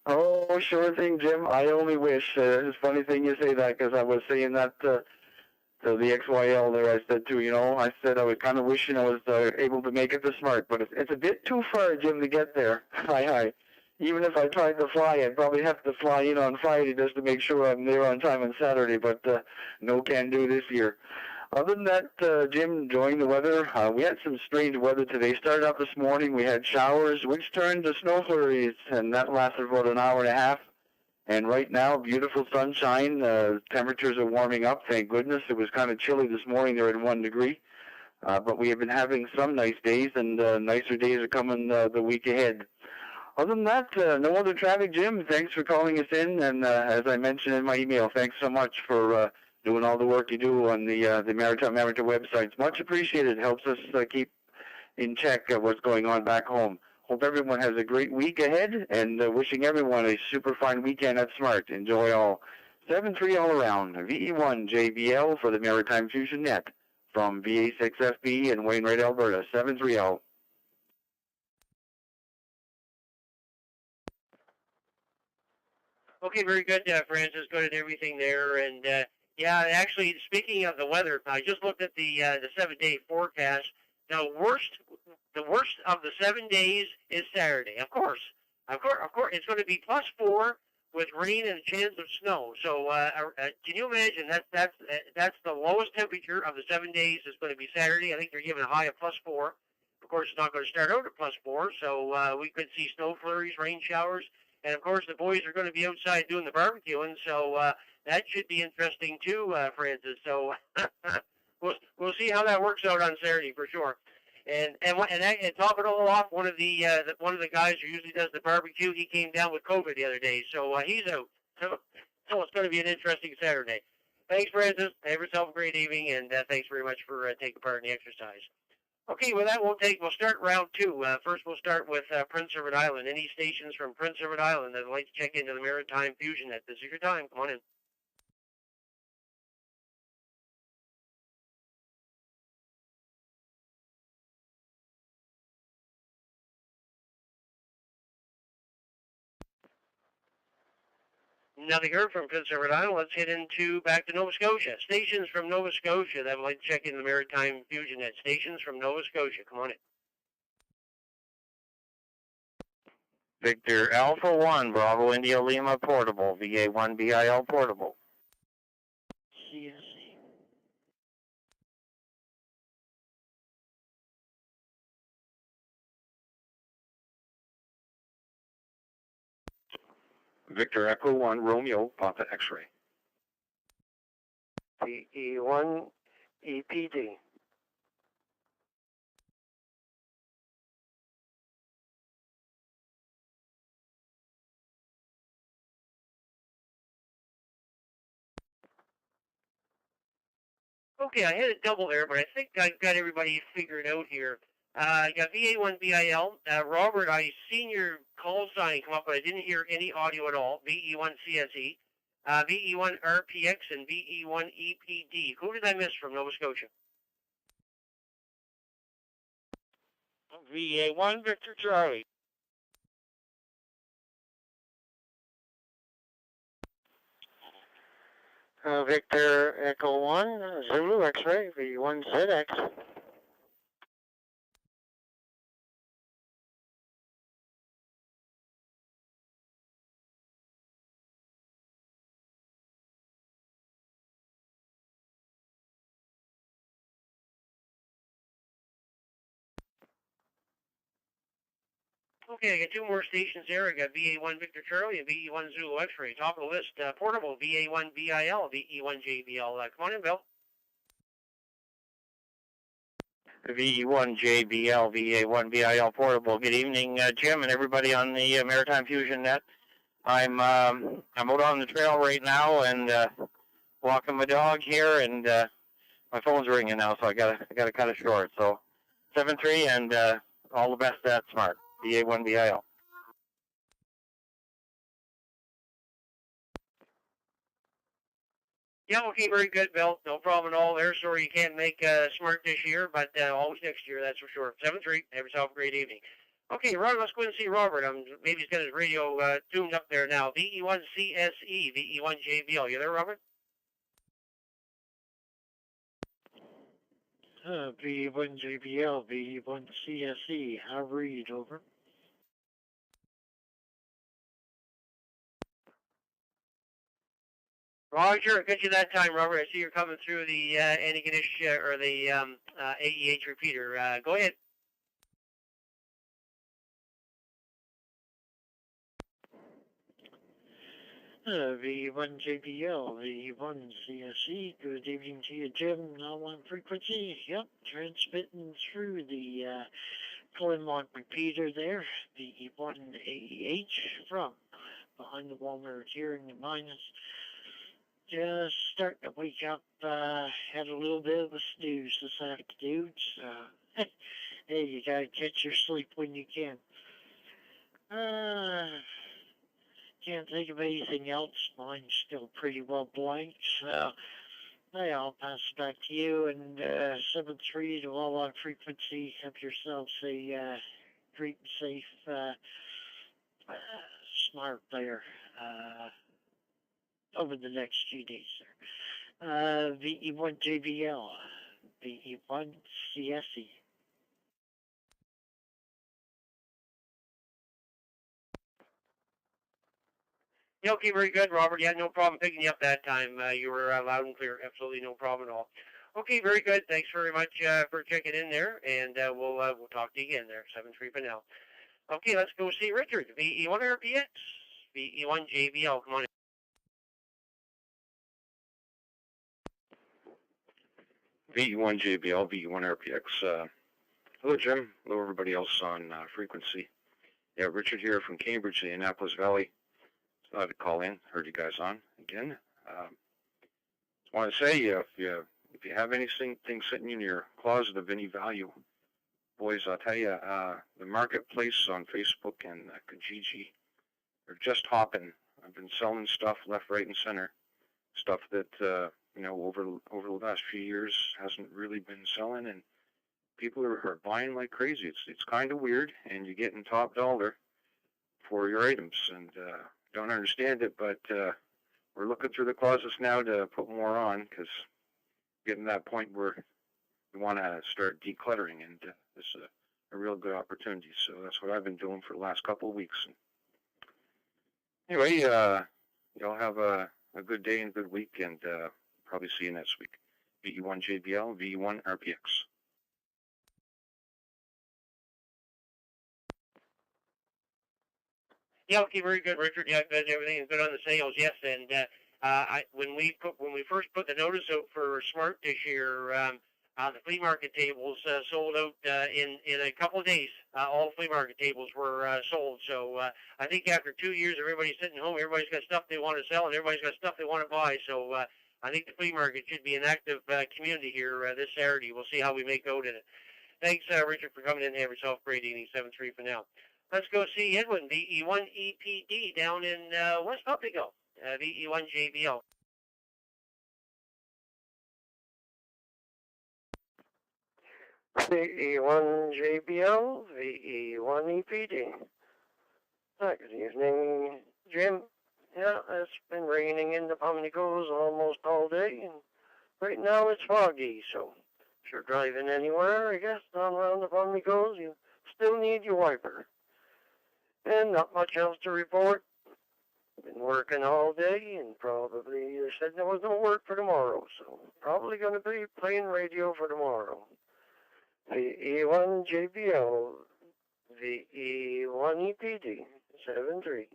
D: Oh, sure thing, Jim. I only wish. It's a funny thing you say that, because I was saying that to the XYL there. I said, too, I said I was kind of wishing I was able to make it to Smart, but it's a bit too far, Jim, to get there. Hi. Even if I tried to fly, I'd probably have to fly in on Friday just to make sure I'm there on time on Saturday, but no can do this year. Other than that, Jim, enjoying the weather. We had some strange weather today. Started out this morning, we had showers, which turned to snow flurries, and that lasted about an hour and a half. And right now, beautiful sunshine. Temperatures are warming up, thank goodness. It was kind of chilly this morning there at 1 degree. But we have been having some nice days, and nicer days are coming the week ahead. Other than that, no other traffic, Jim. Thanks for calling us in, and as I mentioned in my email, thanks so much for doing all the work you do on the Maritime Amateur websites. Much appreciated. It helps us keep in check what's going on back home. Hope everyone has a great week ahead, and wishing everyone a super fine weekend at Smart. Enjoy all. 7-3 all around. VE1 JBL for the Maritime Fusion Net from VA6FB in Wainwright, Alberta. 7-3 all.
A: Okay, very good, Francis. Good at everything there, and yeah, actually, speaking of the weather, I just looked at the 7-day forecast. The worst of the 7 days is Saturday. Of course, it's going to be +4 with rain and a chance of snow. So, can you imagine that's the lowest temperature of the 7 days is going to be Saturday. I think they're giving a high of +4. Of course, it's not going to start out at +4, so we could see snow flurries, rain showers. And, of course, the boys are going to be outside doing the barbecuing, so that should be interesting too, Francis. So we'll see how that works out on Saturday for sure. And top it all off, one of the guys who usually does the barbecue, he came down with COVID the other day, so he's out. So it's going to be an interesting Saturday. Thanks, Francis. Have yourself a great evening, and thanks very much for taking part in the exercise. Okay, with that, we'll start round 2. First, we'll start with Prince Edward Island. Any stations from Prince Edward Island that would like to check into the Maritime Fusion Net? This is your time. Come on in. Nothing heard from Prince Edward Island. Let's head back to Nova Scotia. Stations from Nova Scotia that would like to check into the Maritime Fusion Net. Stations from Nova Scotia. Come on in.
G: Victor Alpha 1, Bravo India Lima Portable, VA1 BIL Portable.
A: Yes.
G: Victor Echo 1, Romeo, Papa X-Ray.
A: VE1 EPD. Okay, I had a double there, but I think I've got everybody figured out here. I got VA1 BIL. Robert, I seen your call sign come up, but I didn't hear any audio at all. VE1 CSE, VE1 RPX, and VE1 EPD. Who did I miss from Nova Scotia?
G: VA1 Victor Charlie. Victor Echo 1, Zulu X-Ray, V1 ZX.
A: Okay, I got 2 more stations there. I got VA1 Victor Charlie and VE1 Zulu X-Ray. Top of the list, portable, VA1 BIL, VE1 JBL. Come on in, Bill.
G: VE1 JBL, VA1 BIL Portable. Good evening, Jim, and everybody on the Maritime Fusion Net. I'm out on the trail right now, and walking my dog here, and my phone's ringing now, so I gotta cut it short. So 7-3, and all the best at Smart. BA1BIL.
A: Yeah, okay, very good, Bill. No problem at all there. Sorry you can't make Smart this year, but always next year, that's for sure. 7-3. Have yourself a great evening. Okay, Robert, let's go and see Robert. Maybe he's got his radio tuned up there now. VE1CSE, VE1JBL. You there, Robert?
H: VE1JBL, VE1CSE. How read, over.
A: Roger, got you that time, Robert. I see you're coming through the Antigonish or the AEH repeater. Go ahead.
H: VE1JBL, VE1CSE. Good evening to you, Jim. Now on frequency. Yep, transmitting through the Glenmont repeater there. VE1AEH from behind the Walmart here in the minus. Just starting to wake up, had a little bit of a snooze this afternoon, so hey, you gotta catch your sleep when you can. Can't think of anything else. Mine's still pretty well blank, so hey, I'll pass it back to you, and 7-3 to all on frequency. Have yourselves a great and safe Smart there. Over the next few days, sir. VE1JBL, VE1CSE.
A: Yeah, okay, very good, Robert. Yeah, no problem picking you up that time. You were loud and clear. Absolutely no problem at all. Okay, very good. Thanks very much for checking in there, and we'll talk to you again there. 7-3 for now. Okay, let's go see Richard. VE1RPX, VE1JBL. Come on in.
I: VE1JBL, VE1RPX. Hello, Jim. Hello, everybody else on frequency. Yeah, Richard here from Cambridge, the Annapolis Valley. Thought I'd call in. Heard you guys on again. Just want to say, if you have anything sitting in your closet of any value, boys, I'll tell you, the marketplace on Facebook and Kijiji are just hopping. I've been selling stuff left, right, and center. Stuff that over the last few years hasn't really been selling, and people are buying like crazy. It's kind of weird, and you're getting top dollar for your items, and don't understand it, but we're looking through the closets now to put more on, because getting to that point where we want to start decluttering, and this is a real good opportunity. So that's what I've been doing for the last couple of weeks. And anyway, y'all have a good day and good week, and probably see you next week. VE1JBL, VE1RPX.
A: Yeah, okay, very good, Richard. Yeah, everything is good on the sales, yes. And when we first put the notice out for Smart this year, the flea market tables sold out in a couple of days. All flea market tables were sold. So I think after 2 years, everybody's sitting home. Everybody's got stuff they want to sell, and everybody's got stuff they want to buy. So I think the flea market should be an active community here this Saturday. We'll see how we make out in it. Thanks, Richard, for coming in. Have yourself a great evening. 7-3 for now. Let's go see Edwin, VE1EPD, down in West Pumpico, VE1JBL.
J: VE1JBL, VE1EPD. Good evening, Jim. Yeah, it's been raining in the Pumnicos almost all day, and right now it's foggy, so if you're driving anywhere, I guess, down around the Pumnicos, you still need your wiper. And not much else to report. Been working all day, and probably they said there was no work for tomorrow, so probably going to be playing radio for tomorrow. VE1JBL, VE1EPD, 7-3.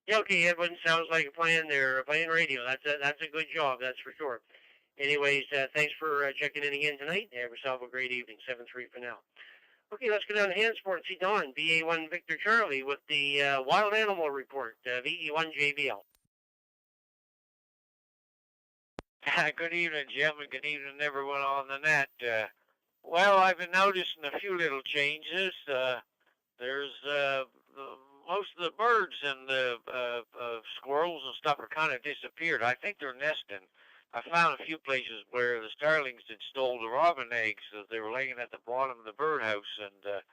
A: Yeah, okay, Edwin, sounds like a plan there, playing radio. That's a good job, that's for sure. Anyways, thanks for checking in again tonight. Have yourself a great evening. 7-3 for now. Okay, let's go down to Hansport and see Don, VA1 Victor Charlie, with the Wild Animal Report, VE1 JBL.
K: Good evening, Jim, and good evening, everyone on the net. Well, I've been noticing a few little changes. There's most of the birds and the squirrels and stuff are kind of disappeared. I think they're nesting. I found a few places where the starlings had stole the robin eggs. They were laying at the bottom of the birdhouse. And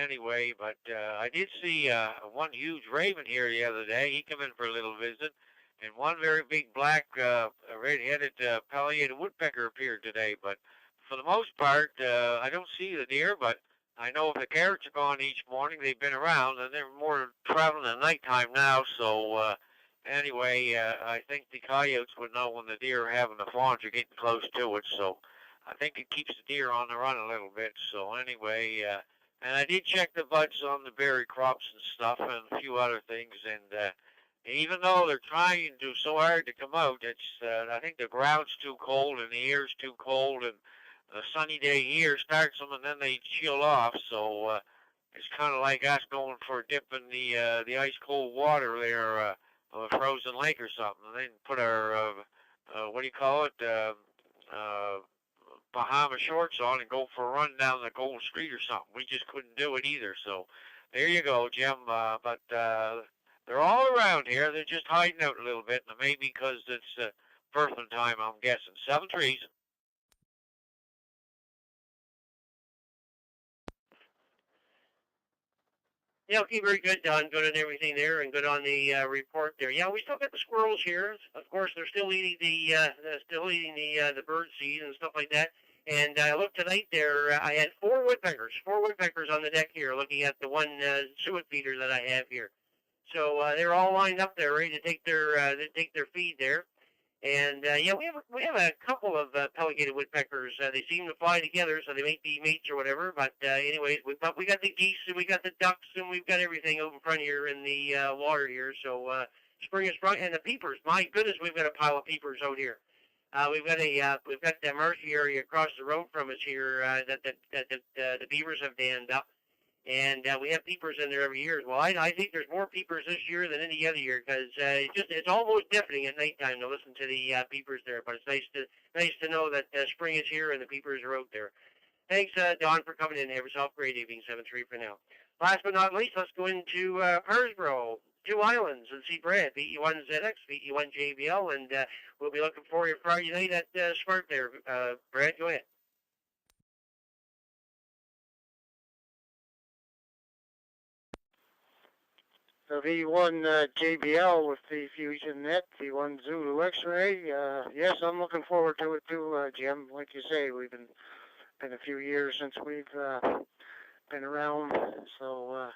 K: anyway, but I did see one huge raven here the other day. He came in for a little visit. And one very big black red-headed pileated woodpecker appeared today. But for the most part, I don't see the deer, but I know if the carrots are gone each morning, they've been around, and they're more traveling at nighttime now. So anyway, I think the coyotes would know when the deer are having the fawns are getting close to it. So I think it keeps the deer on the run a little bit. So anyway, and I did check the buds on the berry crops and stuff and a few other things. And even though they're trying to so hard to come out, it's I think the ground's too cold and the air's too cold, and a sunny day here starts them and then they chill off. So it's kind of like us going for a dip in the ice cold water there of a frozen lake or something. And then put our what do you call it, Bahama shorts on and go for a run down the Gold Street or something. We just couldn't do it either. So there you go, Jim. But they're all around here. They're just hiding out a little bit, and maybe because it's birthing time, I'm guessing. 7 trees.
A: Yeah, okay, very good, Don. Good on everything there, and good on the report there. Yeah, we still got the squirrels here. Of course, they're still eating the bird seed and stuff like that. And I looked tonight there. I had four woodpeckers on the deck here, looking at the one suet feeder that I have here. So they're all lined up there, ready to take their feed there. And yeah, we have a couple of pelicated woodpeckers. They seem to fly together, so they may be mates or whatever. But anyways, we got the geese and we got the ducks and we've got everything out in front here in the water here. So spring is sprung, and the peepers. My goodness, we've got a pile of peepers out here. We've got the marshy area across the road from us here that the beavers have dammed up. And we have peepers in there every year. Well, I think there's more peepers this year than any other year because it's almost deafening at nighttime to listen to the peepers there. But it's nice to know that spring is here and the peepers are out there. Thanks, Don, for coming in. Have yourself a great evening. 7-3 for now. Last but not least, let's go into Harsborough, Two Islands, and see Brad, VE1 ZX, VE1 JBL, and we'll be looking for you Friday night at Smart there. Brad, go ahead.
L: The V1 JBL with the Fusion Net, V1 Zulu X-Ray. Yes, I'm looking forward to it too, Jim. Like you say, we've been a few years since we've been around, so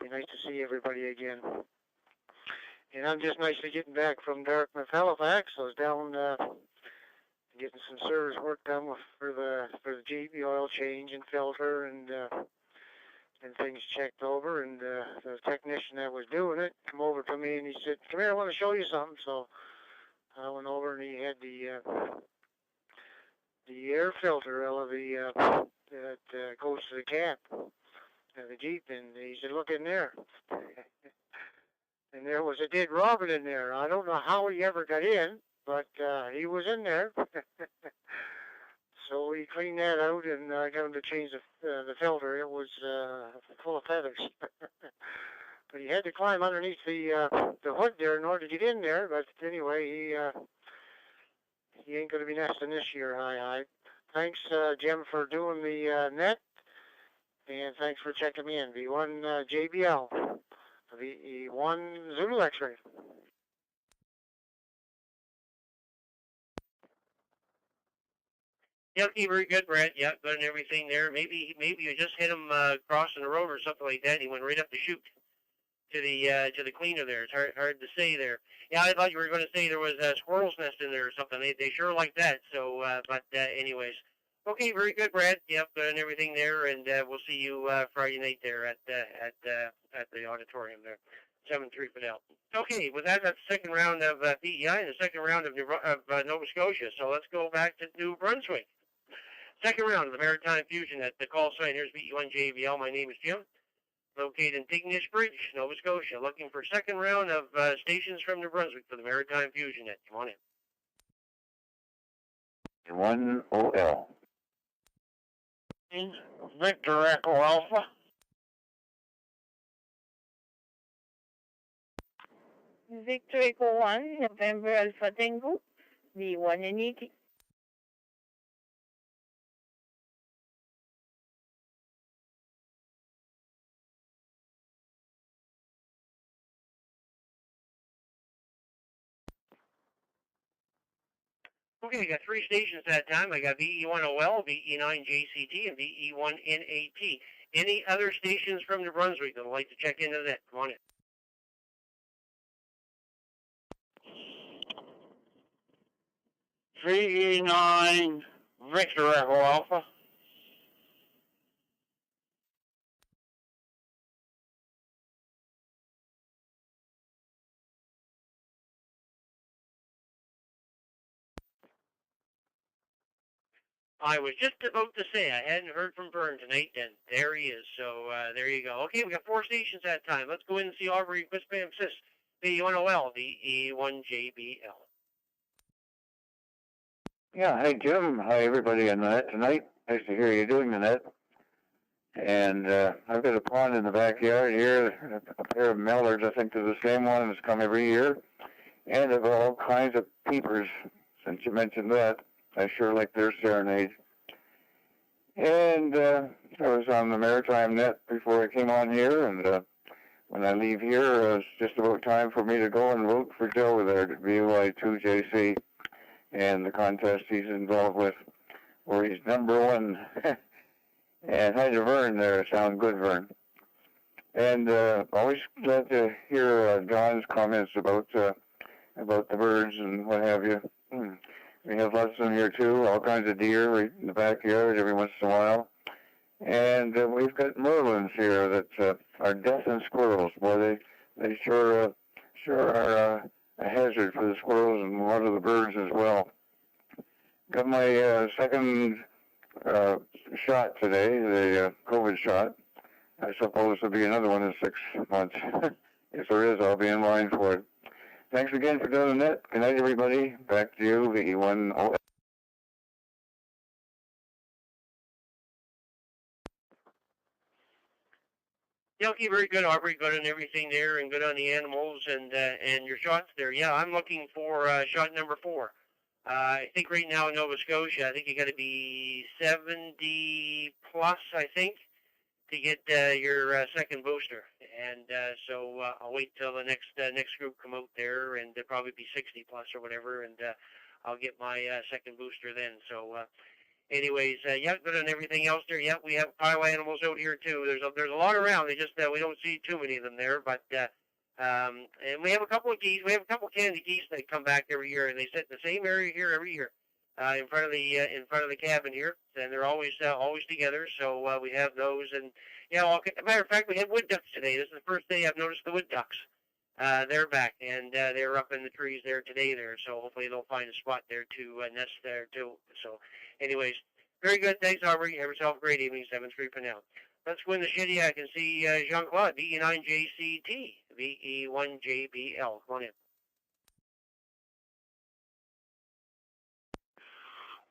L: it'd be nice to see everybody again. And I'm just nicely getting back from Dartmouth, Halifax. I was down getting some service work done for the Jeep, the oil change and filter and things checked over, and the technician that was doing it come over to me and he said, "Come here, I want to show you something." So I went over and he had the air filter that goes to the cap of the Jeep, and he said, "Look in there." And there was a dead robin in there. I don't know how he ever got in, but he was in there. So we cleaned that out and I got him to change the filter. It was full of feathers. But he had to climb underneath the hood there in order to get in there. But anyway, he ain't going to be nesting this year. Hi. Thanks, Jim, for doing the net. And thanks for checking me in. V1 JBL. V1 Zulu X-Ray.
A: Yeah, okay, very good, Brad. Yeah, good and everything there. Maybe you just hit him crossing the road or something like that. He went right up the chute to the cleaner there. It's hard to say there. Yeah, I thought you were going to say there was a squirrel's nest in there or something. They sure like that. So, but anyways, okay, very good, Brad. Yep, good and everything there, and we'll see you Friday night there at the auditorium there. 7-3 for now. Okay, with that, that's the second round of PEI and the second round of Nova Scotia. So let's go back to New Brunswick. Second round of the Maritime Fusion at the call sign. Here's VE1JBL. My name is Jim. Located in Tignish Bridge, Nova Scotia. Looking for second round of stations from New Brunswick for the Maritime Fusion Net. Come on in.
D: 1 OL.
K: Victor Echo Alpha.
M: Victor Echo 1, November Alpha Tango, V1 and ET.
A: Okay, I got 3 stations that time. I got VE1OL, VE9JCT, and VE1NAT. Any other stations from New Brunswick that would like to check into that? Come on in.
K: VE9 Victor Echo Alpha.
A: I was just about to say I hadn't heard from Vern tonight, and there he is. So there you go. Okay, we got 4 stations that time. Let's go in and see Aubrey Quispam Sis, VE1OL, VE1JBL.
D: Yeah, hi Jim. Hi everybody on the net tonight. Nice to hear you doing the net. And I've got a pond in the backyard here, a pair of mallards. I think they're the same one that's come every year. And I've got all kinds of peepers. Since you mentioned that, I sure like their serenade. And I was on the Maritime Net before I came on here, and when I leave here, it's just about time for me to go and vote for Joe there at VY2JC and the contest he's involved with, where he's #1. And hi to Vern there. Sound good, Vern. And always glad to hear John's comments about the birds and what have you. We have lots of them here too, all kinds of deer right in the backyard every once in a while. And we've got merlins here that are death and squirrels. Boy, they sure are a hazard for the squirrels and a lot of the birds as well. Got my second shot today, the COVID shot. I suppose there'll be another one in 6 months. If there is, I'll be in line for it. Thanks again for doing the net. Good night, everybody. Back to you, VE1OL.
A: Yeah, okay, very good, Aubrey. Good on everything there, and good on the animals and your shots there. Yeah, I'm looking for shot number 4. I think right now in Nova Scotia, I think you got to be 70 plus, I think, to get your second booster. And so I'll wait till the next group come out there, and they'll probably be 60 plus or whatever, and I'll get my second booster then. So anyways, yeah, good on everything else there. Yeah, we have pile animals out here too. There's a lot around. They just we don't see too many of them there, but and we have a couple of geese. We have a couple of candy geese that come back every year, and they sit in the same area here every year, in front of the cabin here, and they're always together. So we have those, and as a matter of fact, we had wood ducks today. This is the first day I've noticed the wood ducks. They're back, and they're up in the trees there today there. So hopefully they'll find a spot there to nest there too. So, anyways, very good. Thanks, Aubrey. Have yourself a great evening. 7-3 for now. Let's go in the shitty. I can see Jean-Claude, VE9JCT, VE1JBL. Come on in.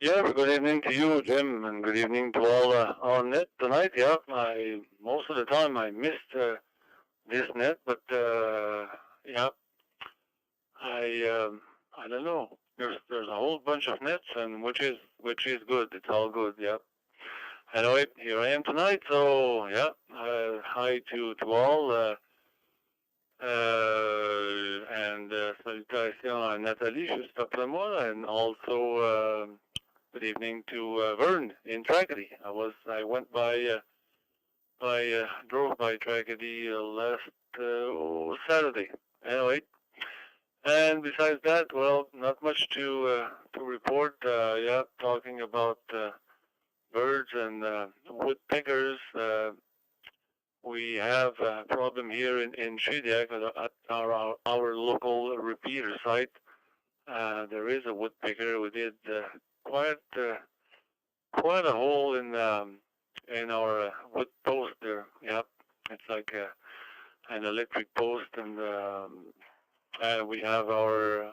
B: Yeah, good evening to you, Jim, and good evening to all on net tonight. Yeah, most of the time I missed this net, but yeah, I don't know. There's a whole bunch of nets, and which is good. It's all good. Yeah. Anyway, here I am tonight. So yeah, hi to all. And salutations à Nathalie, juste après moi, and also good evening to Vern in Tragedy. I went drove by Tragedy last Saturday. Anyway, and besides that, well, not much to report. Yeah, talking about birds and woodpeckers. We have a problem here in Shediac at our local repeater site. There is a woodpecker. We did quite quite a hole in our wood post there. Yep, it's like an electric post, and we have our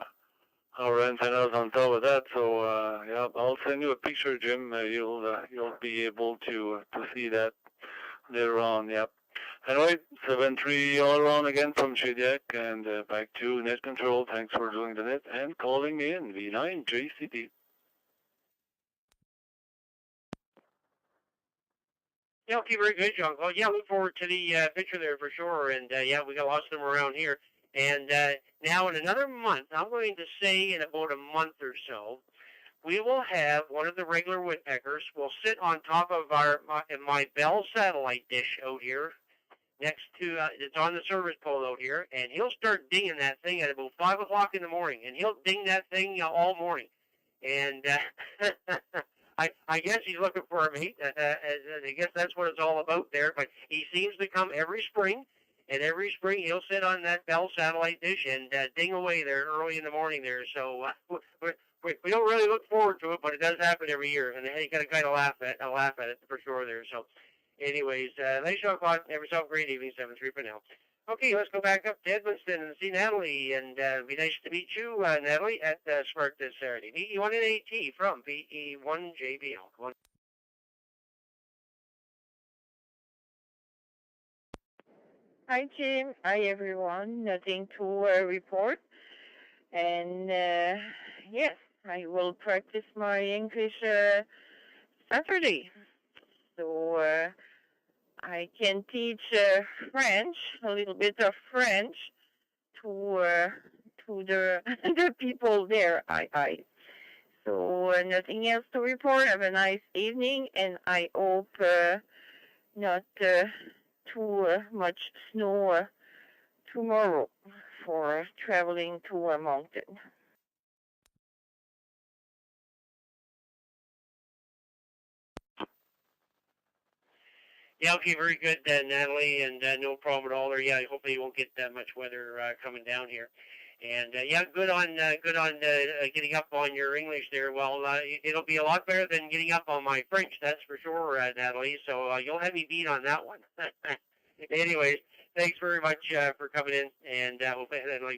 B: antennas on top of that. So yeah, I'll send you a picture, Jim. You'll be able to see that later on. Yep. Anyway, 7-3 all around again from Shediac, and back to net control. Thanks for doing the net and calling me in, V9 JCP.
A: Yeah, okay, very good, John. Well, yeah, look forward to the picture there for sure. And yeah, we got lots of them around here. And now in another month, I'm going to say in about a month or so, we will have one of the regular woodpeckers will sit on top of my Bell satellite dish out here, next to it's on the service pole out here, and he'll start dinging that thing at about 5 o'clock in the morning, and he'll ding that thing all morning. And I guess he's looking for a mate. I guess that's what it's all about there. But he seems to come every spring, and every spring he'll sit on that Bell satellite dish and ding away there early in the morning there. So we don't really look forward to it, but it does happen every year, and you got to kind of laugh at it for sure there. So, anyways, nice show, Claude. Have yourself a great evening. 7-3 for now. Okay, let's go back up to Edmonton and see Natalie, and be nice to meet you, Natalie, at Smart this Saturday. VE1NAT from VE1JBL.
M: Hi, Jim. Hi, everyone. Nothing to report. And yes, I will practice my English Saturday. So I can teach French, a little bit of French, to the the people there. So nothing else to report. Have a nice evening, and I hope not too much snow tomorrow for traveling to a mountain.
A: Yeah, okay, very good, Natalie, and no problem at all there. Yeah, hopefully you won't get that much weather coming down here. And yeah, good on getting up on your English there. Well, it'll be a lot better than getting up on my French, that's for sure, Natalie. So you'll have me beat on that one. Anyways, thanks very much for coming in, and it'll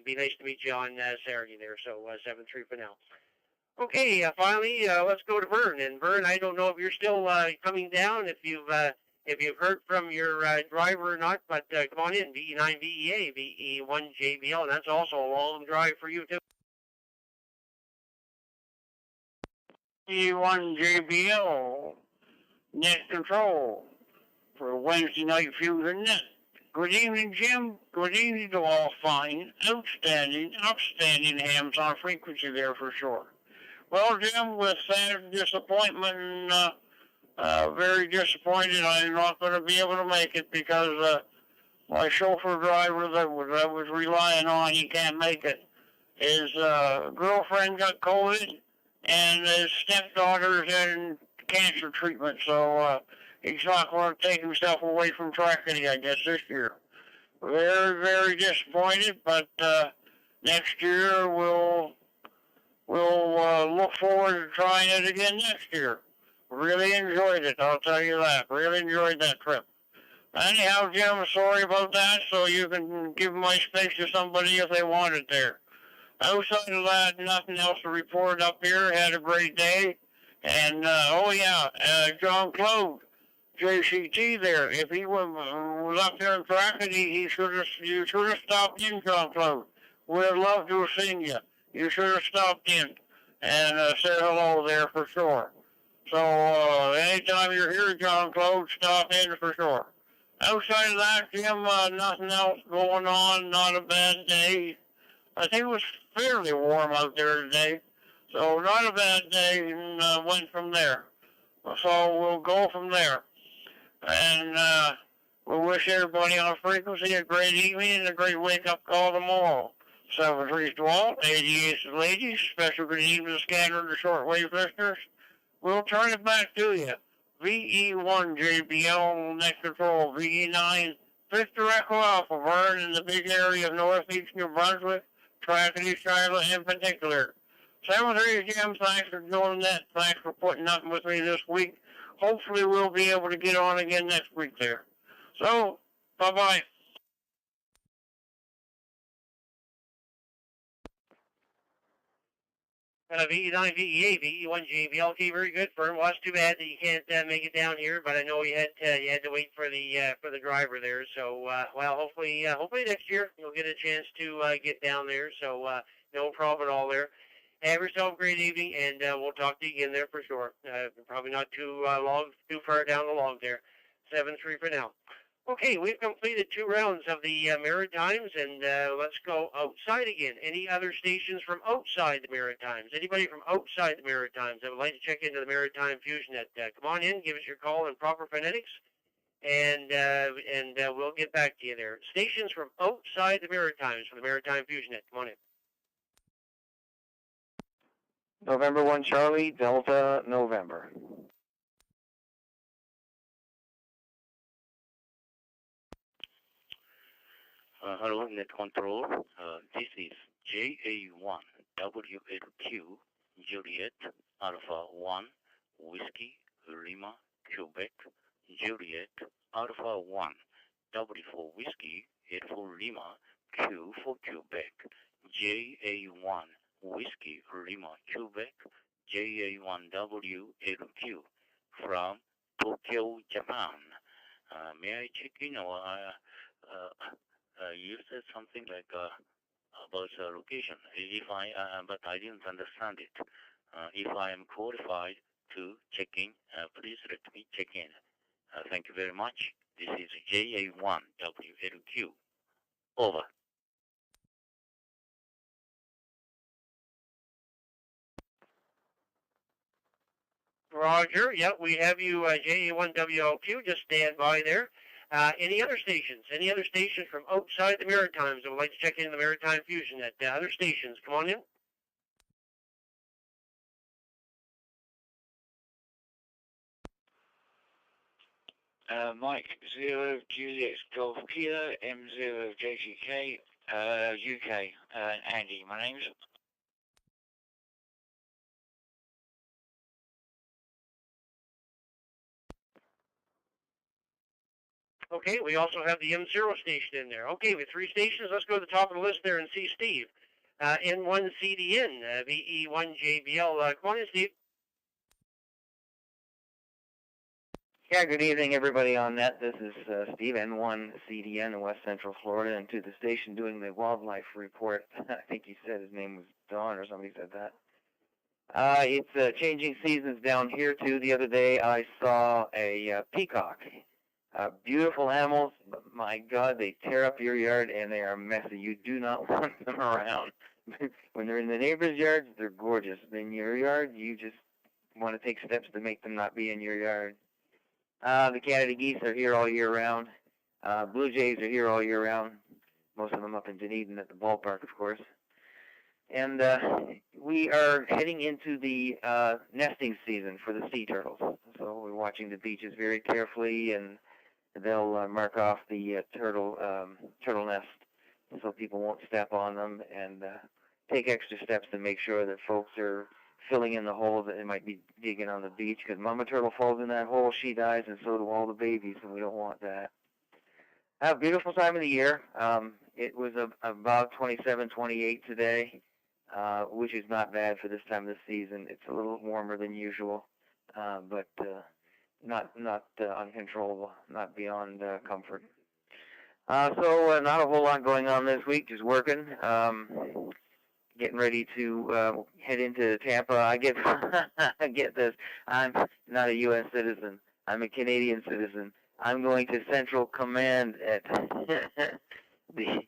A: be nice to meet you on Saturday there. So 7-3 for now. Okay, finally, let's go to Vern. And Vern, I don't know if you're still coming down, if you've heard from your driver or not, but come on in, VE9 VEA, VE1 JBL, and that's also a long drive for you, too.
F: VE1 JBL, net control for Wednesday Night Fusion Net. Good evening, Jim. Good evening to all fine, outstanding, upstanding hams on frequency there for sure. Well, Jim, with sad disappointment, very disappointed I'm not going to be able to make it because my chauffeur driver that I was relying on, he can't make it. His girlfriend got COVID, and his stepdaughter's in cancer treatment, so he's not going to take himself away from tracking, I guess, this year. Very, very disappointed, but next year we'll look forward to trying it again next year. Really enjoyed it, I'll tell you that. Really enjoyed that trip. Anyhow, Jim, sorry about that, so you can give my space to somebody if they want it there. Outside of that, nothing else to report up here. Had a great day. And, John Claude, JCT there. If he was up there in traffic, you should have stopped in, John Claude. We'd love to have seen you. You should have stopped in and said hello there for sure. So anytime you're here, John Claude, stop in for sure. Outside of that, Jim, nothing else going on. Not a bad day. I think it was fairly warm out there today. So not a bad day, and went from there. So we'll go from there. And we'll wish everybody on a frequency a great evening and a great wake-up call tomorrow. 7-3 to all, 88 to ladies, special good evening to scanner and the shortwave listeners. We'll turn it back to you. VE1 JBL net control, VE9 Victor Echo Alpha Vern in the big area of northeast New Brunswick, Tracadie, Charlotte in particular. 7-3, Jim. Thanks for doing that. Thanks for putting up with me this week. Hopefully we'll be able to get on again next week there. So, bye-bye.
A: VE9, VE8, VE1, JBL. Okay, very good, Fern. Well, it's too bad that you can't make it down here, but I know you had to wait for the driver there. So, well, hopefully next year you'll get a chance to get down there. So, no problem at all there. Have yourself a great evening, and we'll talk to you again there for sure. Probably not too far down the log there. 7-3 for now. Okay, we've completed 2 rounds of the Maritimes, and let's go outside again. Any other stations from outside the Maritimes? Anybody from outside the Maritimes that would like to check into the Maritime Fusion Net? Come on in, give us your call in proper phonetics, and we'll get back to you there. Stations from outside the Maritimes for the Maritime Fusion Net. Come on in.
C: November 1, Charlie, Delta, November.
N: Hello, Net Control. This is JA1WLQ Juliet Alpha 1 Whiskey Lima Quebec Juliet Alpha 1 W for Whiskey L for Lima Q for Quebec JA1 Whiskey Lima Quebec JA1WLQ from Tokyo, Japan. May I check in or you said something like about the location. But I didn't understand it. If I am qualified to check in, please let me check in. Thank you very much. This is JA1WLQ. Over.
A: Roger. Yep, we have you, JA1WLQ. Just stand by there. Any other stations? Any other stations from outside the Maritimes that would like to check in the Maritime Fusion Net? Other stations, come on in.
O: Mike, 0 Juliet Golf Kilo, M0 JGK, UK. Andy, my name's.
A: Okay, we also have the M0 station in there. Okay, with 3 stations, let's go to the top of the list there and see Steve. N1 CDN, VE1 JBL. Come on in, Steve.
C: Yeah, good evening, everybody on net. This is Steve, N1 CDN in West Central Florida, and to the station doing the wildlife report. I think he said his name was Don, or somebody said that. It's changing seasons down here, too. The other day, I saw a peacock. Beautiful animals, but my God, they tear up your yard, and they are messy. You do not want them around. When they're in the neighbor's yards, they're gorgeous. In your yard, you just want to take steps to make them not be in your yard. The Canada geese are here all year round. Blue jays are here all year round. Most of them up in Dunedin at the ballpark, of course. And we are heading into the nesting season for the sea turtles. So we're watching the beaches very carefully, and they'll mark off the turtle nest so people won't step on them, and take extra steps to make sure that folks are filling in the hole that they might be digging on the beach, because Mama Turtle falls in that hole, she dies, and so do all the babies, and we don't want that. A beautiful time of the year. It was about 27, 28 today, which is not bad for this time of the season. It's a little warmer than usual, but not uncontrollable, not beyond comfort. So not a whole lot going on this week, just working. Getting ready to head into Tampa. I get this. I'm not a U.S. citizen. I'm a Canadian citizen. I'm going to Central Command at the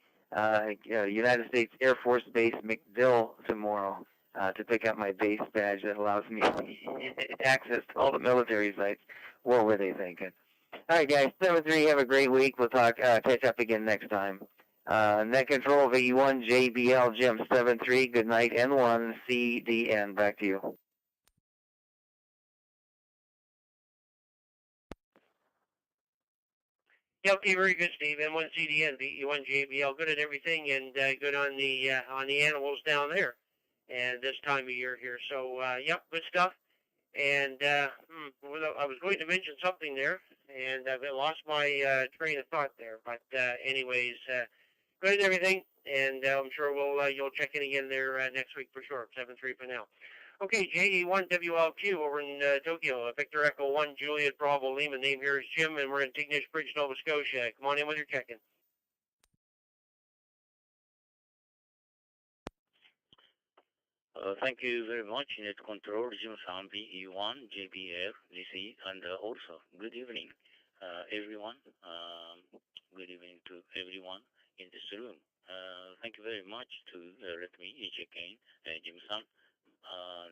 C: United States Air Force Base MacDill tomorrow to pick up my base badge that allows me access to all the military sites. What were they thinking? All right, guys. 7-3. Have a great week. We'll catch up again next time. Net Control VE1 JBL Jim 7-3. Good night. N1 CDN. Back to you.
A: Yeah, okay, very good, Steve. N1 CDN, VE1 JBL. Good at everything, and good on the animals down there. and this time of year here. So, yep, good stuff. And I was going to mention something there, and I've lost my train of thought there. But anyways, good and everything, and I'm sure you'll check in again there next week for sure. 7-3 for now. Okay, JE1WLQ over in Tokyo. Victor Echo 1, Juliet Bravo Lima. Name here is Jim, and we're in Tignish Bridge, Nova Scotia. Come on in with your check-in.
N: Thank you very much, Net Control, Jim Sam, BE1, JBL, DC, and also good evening, everyone. Good evening to everyone in this room. Thank you very much to let me check in, Jim Sam.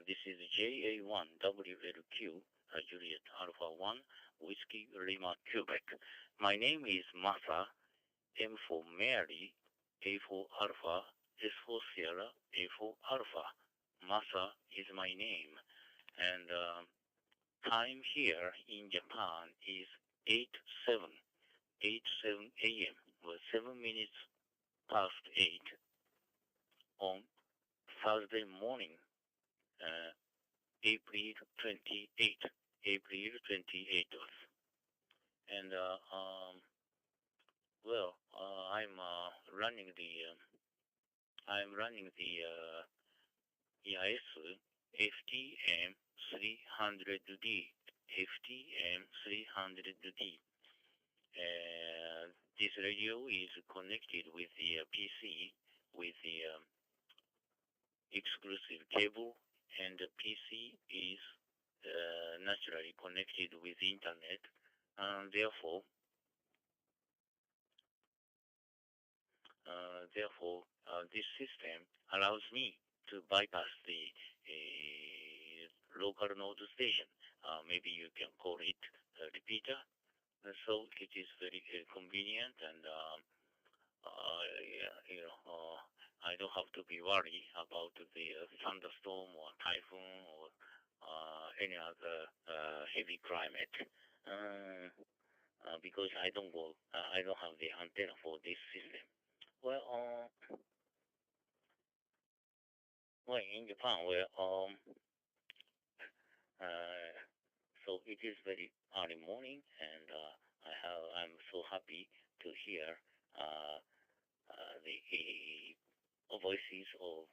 N: This is JA1WLQ, Juliet Alpha 1, Whiskey Lima, Quebec. My name is Masa, M for Mary, A for Alpha, S for Sierra, A for Alpha. Masa is my name, and time here in Japan is 8:07 a.m. Well, 7 minutes past 8 on Thursday morning, April 28th. And I'm running the EIS FTM 300D. FTM 300D. And this radio is connected with the PC with the exclusive cable, and the PC is naturally connected with the internet, and therefore this system allows me to bypass the local node station. Maybe you can call it a repeater. So it is very convenient, and I don't have to be worried about the thunderstorm or typhoon or any other heavy climate, because I don't have the antenna for this system. Well, in Japan, so it is very early morning, and I'm so happy to hear the voices of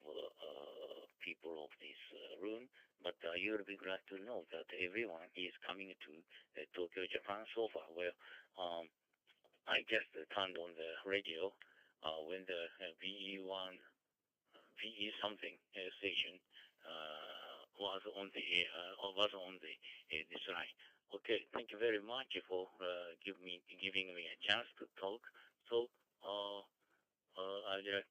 N: people of this room. But you'll be glad to know that everyone is coming to Tokyo, Japan so far. Well, I just turned on the radio when the VE1 VE something station was on the this line. Okay, thank you very much for giving me a chance to talk. So I'd like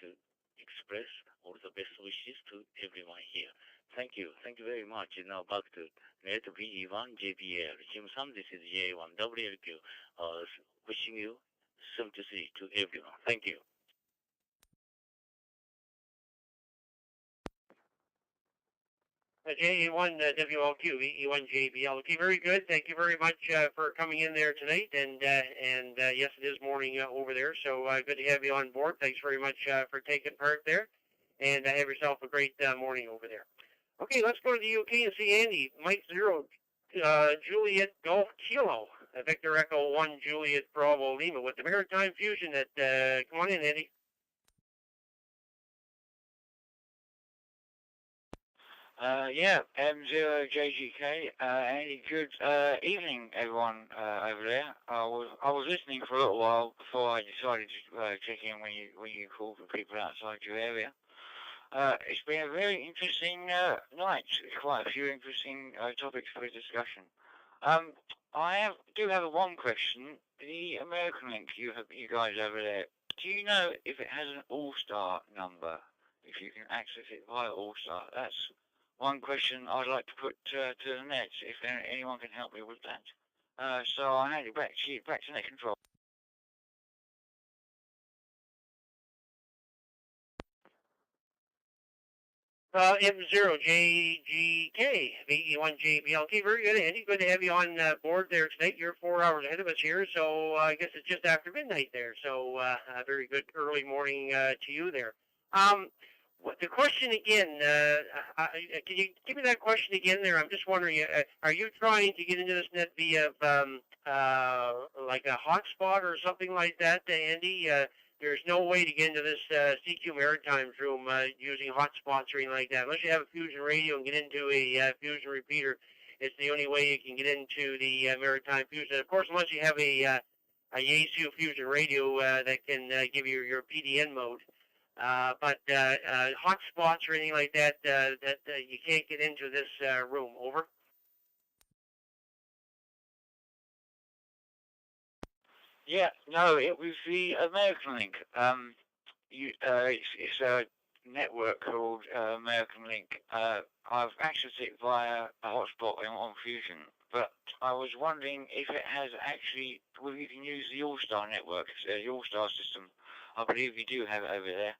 N: to express all the best wishes to everyone here. Thank you very much. Now back to Net VE1 JBL. Jim Sam, this is JA1WLQ. Wishing you 73 to everyone. Thank you.
A: JA1 WLQ, E1 JBL. Okay, very good. Thank you very much for coming in there tonight. And yes, it is morning over there, so good to have you on board. Thanks very much for taking part there. And have yourself a great morning over there. Okay, let's go to the UK and see Andy. Mike 0, Juliet Golf Kilo. Victor Echo 1, Juliet Bravo Lima with the Maritime Fusion Net. Come on in, Andy.
O: M0JGK, Andy, good evening, everyone over there. I was listening for a little while before I decided to check in when you called for people outside your area. It's been a very interesting night. Quite a few interesting topics for discussion. I do have one question. The American link you guys over there, do you know if it has an All-Star number? If you can access it via All-Star? That's one question I'd like to put to the net, if anyone can help me with that. So I'll hand it back to Net Control.
A: M0JGK, VE1 JBL. Okay, very good, Andy. Good to have you on board there tonight. You're 4 hours ahead of us here, so I guess it's just after midnight there. So very good early morning to you there. What the question again? Can you give me that question again? There, I'm just wondering. Are you trying to get into this net via like a hotspot or something like that, Andy? There's no way to get into this CQ Maritime's room using hotspots or anything like that. Unless you have a fusion radio and get into a fusion repeater, it's the only way you can get into the Maritime Fusion. Of course, unless you have a Yaesu fusion radio that can give you your PDN mode. But hotspots or anything like that, you can't get into this room. Over.
O: Yeah, no, it was the American Link. It's a network called American Link. I've accessed it via a hotspot on Fusion, but I was wondering if it has actually, whether you can use the All-Star network, the All-Star system. I believe you do have it over there.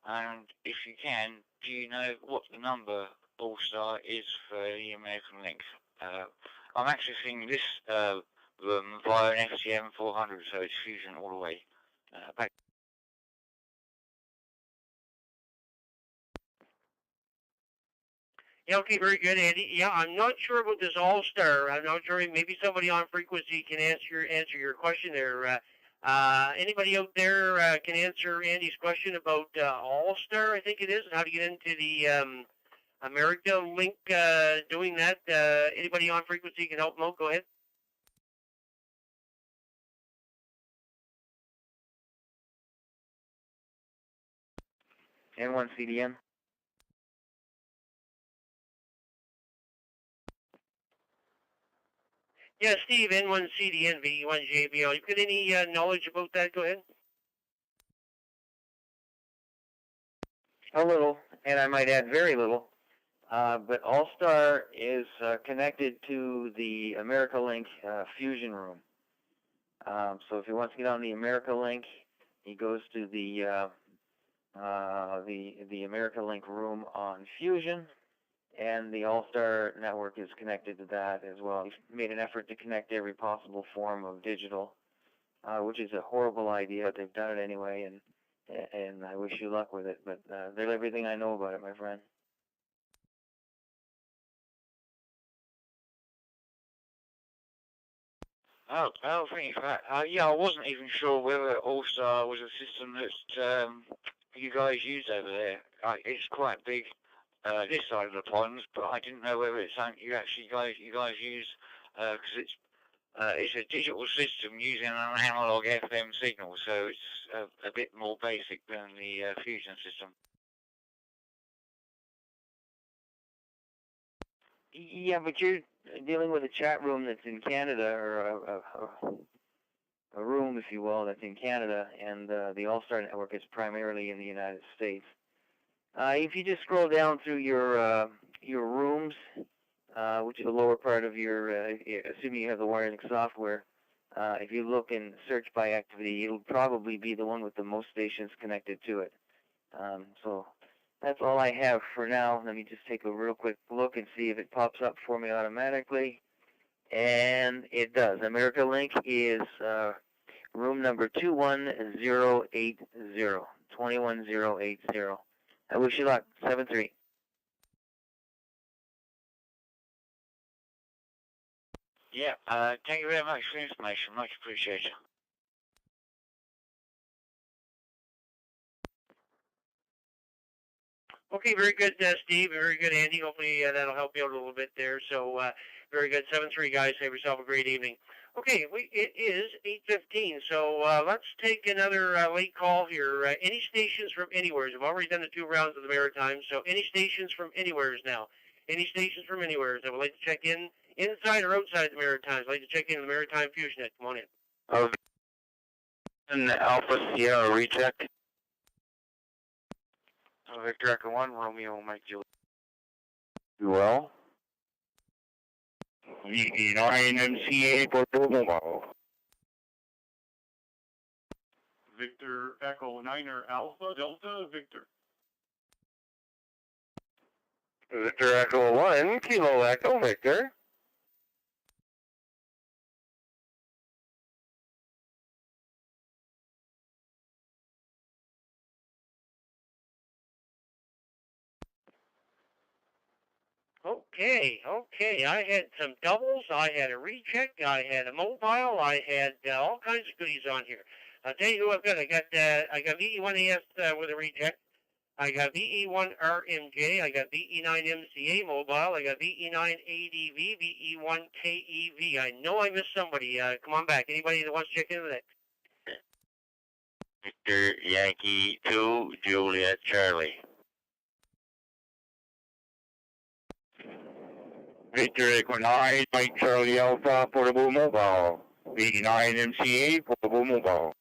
O: And if you can, do you know what the number All-Star is for the American Link? I'm accessing this room via an FCM 400, so it's Fusion all the way. Back.
A: Yeah, okay, very good, Andy. Yeah, I'm not sure about this All-Star. I'm not sure. Maybe somebody on frequency can answer your question there. Anybody out there can answer Andy's question about All-Star, I think it is, and how to get into the America Link doing that. Anybody on frequency can help them out? Go ahead.
C: N1 CDN.
A: Yeah, Steve, N1 CDN, V1 JBL. You got any knowledge about that? Go ahead.
C: A little, and I might add very little. But All-Star is connected to the America Link Fusion room. So if he wants to get on the America Link, he goes to the America Link room on Fusion, and the All-Star network is connected to that as well. He's made an effort to connect every possible form of digital, which is a horrible idea, but they've done it anyway, and I wish you luck with it. But they're everything I know about it, my friend.
O: Oh, thank you for that. Yeah, I wasn't even sure whether All-Star was a system that you guys use over there. It's quite big this side of the pond, but I didn't know whether it's something you guys use because it's a digital system using an analog FM signal, so it's a bit more basic than the Fusion system.
C: Yeah, but you're dealing with a chat room that's in Canada, or a room, if you will, that's in Canada, and the All-Star Network is primarily in the United States. If you just scroll down through your rooms, which is the lower part of your, assuming you have the wiring software, if you look and search by activity, it'll probably be the one with the most stations connected to it. So that's all I have for now. Let me just take a real quick look and see if it pops up for me automatically. And it does. America Link is room number 21080. 21080. I wish you luck. 7-3.
O: Yeah, thank you very much for the information. Much appreciated.
A: Okay, very good, Steve. Very good, Andy. Hopefully that'll help you out a little bit there. So very good. 7-3, guys. Have yourself a great evening. Okay, it is 8:15, so let's take another late call here. Any stations from anywhere? I've already done the 2 rounds of the Maritime, so any stations from anywhere now? Any stations from anywhere that would like to check in, inside or outside the Maritimes? I'd like to check in the Maritime Fusion Net. Come on in.
G: And Alpha Sierra recheck.
O: Victor Echo 1, Romeo Mike Juliet.
G: You well?
B: VE9MCA Portugal.
P: Victor Echo 9er Alpha Delta Victor.
B: Victor Echo 1, Kilo Echo Victor.
A: Okay. I had some doubles. I had a recheck. I had a mobile. I had all kinds of goodies on here. I'll tell you who I've got. I got VE1AS with a recheck. I got VE1RMJ. I got VE9MCA mobile. I got VE9ADV, VE1KEV. I know I missed somebody. Come on back. Anybody that wants to check into that?
N: Victor Yankee 2, Juliet Charlie.
G: Victor Echo 9, Mike Charlie Alpha, Portable Mobile. VE9 MCA, Portable Mobile.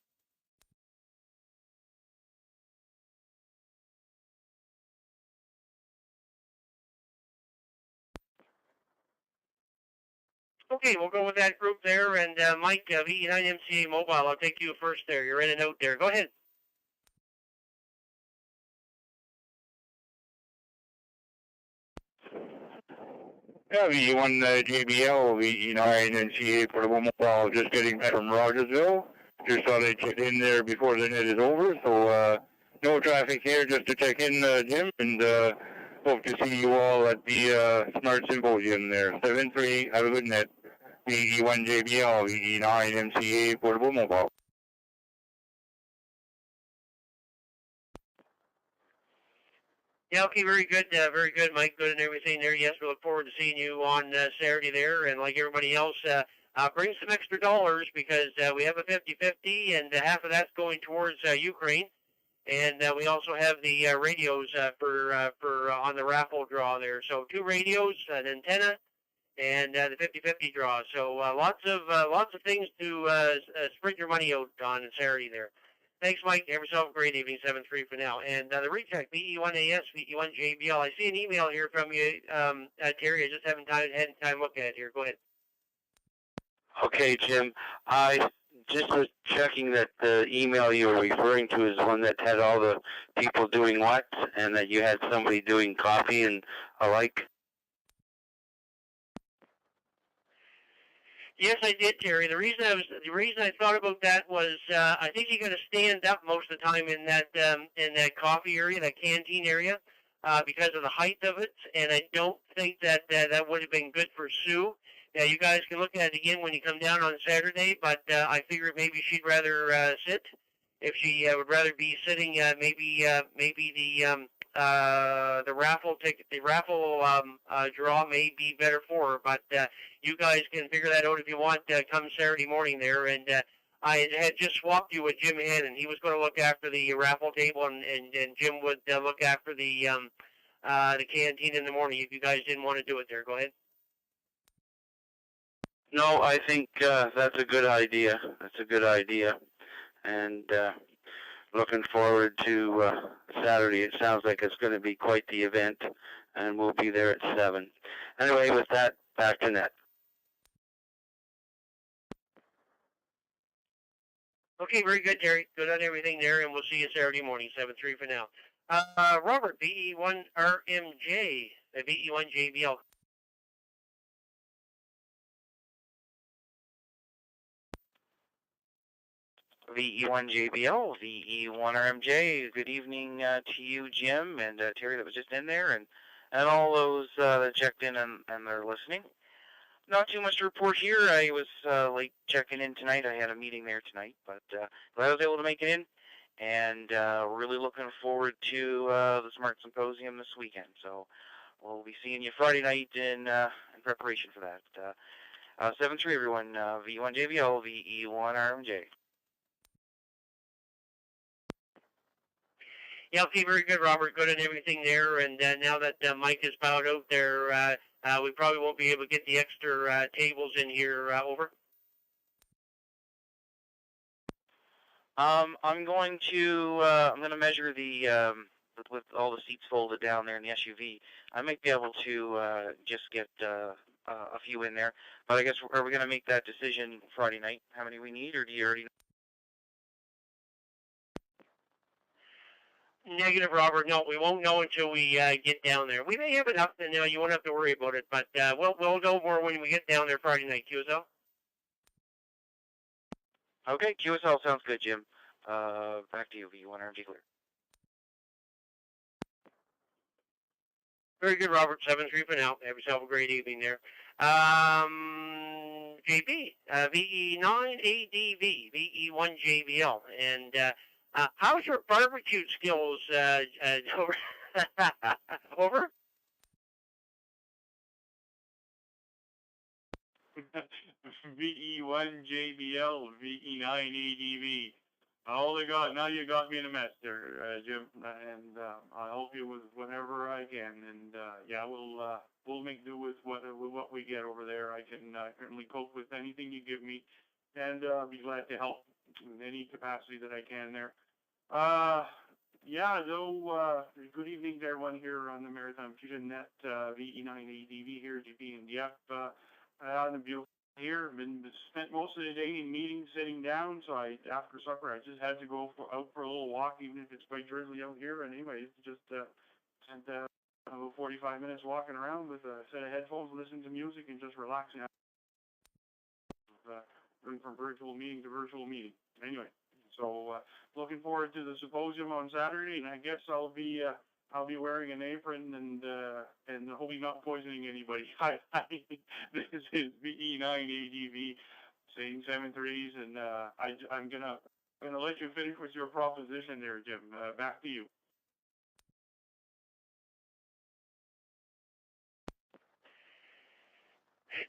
A: Okay, we'll go with that group there. And Mike, VE9MCA mobile, I'll take you first there. You're in and out there. Go ahead.
G: Yeah, VE1 JBL, VE9 NCA Portable Mobile, just getting back from Rogersville. Just thought I'd check in there before the net is over. So, no traffic here, just to check in, Jim, and hope to see you all at the Smart Symposium there. 7-3, have a good net. VE1 JBL, VE9 MCA Portable Mobile.
A: Yeah, okay, very good, Mike. Good and everything there. Yes, we look forward to seeing you on Saturday there. And like everybody else, bring some extra dollars because we have a 50-50, and half of that's going towards Ukraine. And we also have the radios for on the raffle draw there. So 2 radios, an antenna, and the 50-50 draw. So lots of things to spread your money out on Saturday there. Thanks, Mike. Have yourself a great evening. 7-3 for now. And the recheck, VE1AS, VE1JBL. I see an email here from you, Terry. I just haven't had time to look at it here. Go ahead.
B: Okay, Jim. I just was checking that the email you were referring to is one that had all the people doing what, and that you had somebody doing coffee and alike.
A: Yes, I did, Terry. The reason I thought about that was I think you got to stand up most of the time in that coffee area, that canteen area, because of the height of it, and I don't think that that would have been good for Sue. Now, you guys can look at it again when you come down on Saturday, but I figured maybe she'd rather sit. If she would rather be sitting, maybe the raffle ticket, the raffle draw may be better for her. But you guys can figure that out if you want. Come Saturday morning there, and I had just swapped you with Jim Hannon. He was going to look after the raffle table, and Jim would look after the canteen in the morning. If you guys didn't want to do it there, go ahead.
B: No, I think that's a good idea. That's a good idea. And looking forward to Saturday. It sounds like it's going to be quite the event, and we'll be there at 7. Anyway, with that, back to net.
A: Okay, very good, Terry. Good on everything there, and we'll see you Saturday morning, 7-3 for now. Robert, VE1RMJ, VE1JBL.
O: VE1JBL, VE1RMJ, good evening to you, Jim, and Terry that was just in there, and all those that checked in and they're listening. Not too much to report here. I was late checking in tonight. I had a meeting there tonight, but glad I was able to make it in, and really looking forward to the Smart Symposium this weekend. So we'll be seeing you Friday night in preparation for that. 7-3, everyone. VE1JBL, VE1RMJ.
A: Yeah, okay, very good, Robert. Good and everything there. And now that Mike is bowed out there, we probably won't be able to get the extra tables in here. Over.
O: I'm going to measure the with all the seats folded down there in the SUV. I might be able to just get a few in there. But I guess are we going to make that decision Friday night? How many we need, or do you already know?
A: Negative, Robert. No, we won't know until we get down there. We may have enough, and you won't have to worry about it. But we'll know more when we get down there Friday night. QSL.
O: Okay, QSL sounds good, Jim. Back to you, V1RMG clear.
A: Very good, Robert. 7-3 for now. Have yourself a great evening there. JB, VE9ADV, VE1JBL. And how's your barbecue skills, over? Over?
P: VE1JBL, VE9ADV. All they got, now you got me in a mess there, Jim, and I'll help you with whatever I can, and yeah, we'll make do with what we get over there. I can certainly cope with anything you give me, and I'll be glad to help in any capacity that I can there. Yeah, so good evening to everyone here on the Maritime Fusion Net, VE9ADV here, GP and DF, on the beautiful here. Spent most of the day in meetings sitting down, so after supper I just had to go out for a little walk, even if it's quite drizzly out here. And anyways, just spent about 45 minutes walking around with a set of headphones, listening to music, and just relaxing. Going from virtual meeting to virtual meeting. Anyway, so looking forward to the symposium on Saturday, and I guess I'll be wearing an apron and hoping not poisoning anybody. This is VE9ADV saying 7-3s, and I'm gonna let you finish with your proposition there, Jim. Back to you.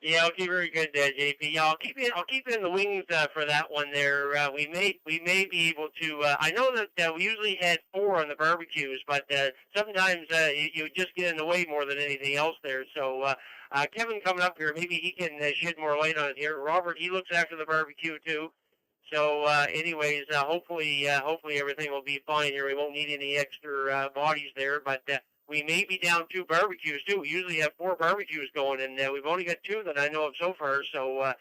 A: Yeah, okay, very good, JP. Yeah, I'll keep it in the wings for that one there. We may be able to. I know that we usually had 4 on the barbecues, but sometimes you just get in the way more than anything else there. So Kevin coming up here, maybe he can shed more light on it here. Robert, he looks after the barbecue too. So anyways, hopefully everything will be fine here. We won't need any extra bodies there, but. We may be down 2 barbecues, too. We usually have 4 barbecues going, and we've only got 2 that I know of so far. So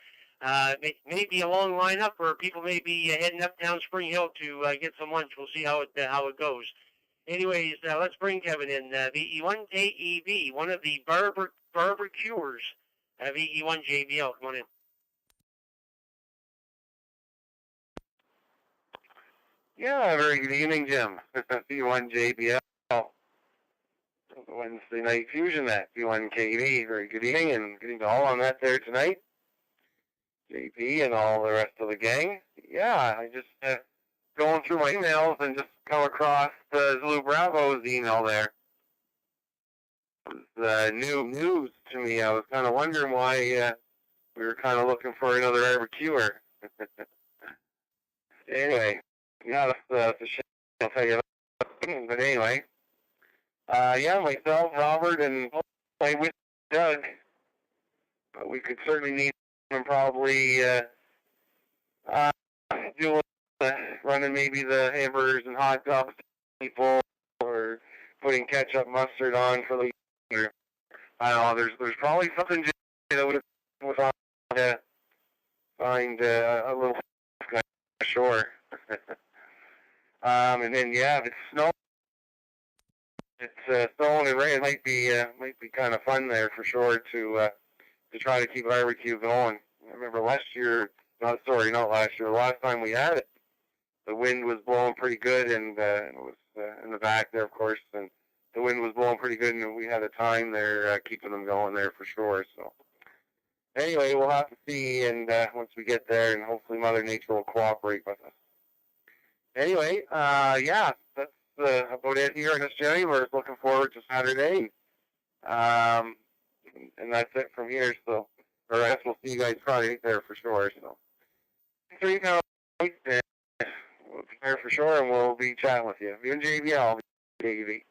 A: may be a long lineup, or people may be heading up down Spring Hill to get some lunch. We'll see how it goes. Anyways, let's bring Kevin in. VE1KEV, one of the barbecuers. VE1JBL, come on in.
Q: Yeah, very good evening, Jim. VE1JBL. Wednesday Night Fusion Net, V1KV. Very good evening, and good evening to all on that there tonight. JP and all the rest of the gang. Yeah, I just going through my emails and just come across Zulu Bravo's email there. It was new news to me. I was kind of wondering why we were kind of looking for another barbecuer. Anyway, yeah, that's a shame. I'll tell you that. But anyway. Yeah, myself, Robert, and I with Doug. But we could certainly need him probably doing running maybe the hamburgers and hot dogs to people, or putting ketchup mustard on for the. I don't know. There's probably something that would find a little sure. And then yeah, if it's snow. It's snowing and rain. It might be kind of fun there for sure to try to keep barbecue going. I remember not last year. The last time we had it, the wind was blowing pretty good, and it was in the back there, of course, and the wind was blowing pretty good, and we had a time there keeping them going there for sure. So anyway, we'll have to see, and once we get there, and hopefully Mother Nature will cooperate with us. Anyway, yeah, that's about it here on this journey. We're looking forward to Saturday, and that's it from here. So, or I guess we'll see you guys Friday there for sure. So, 3 pounds, we'll be there for sure, and we'll be chatting with you. You and JBL, JV.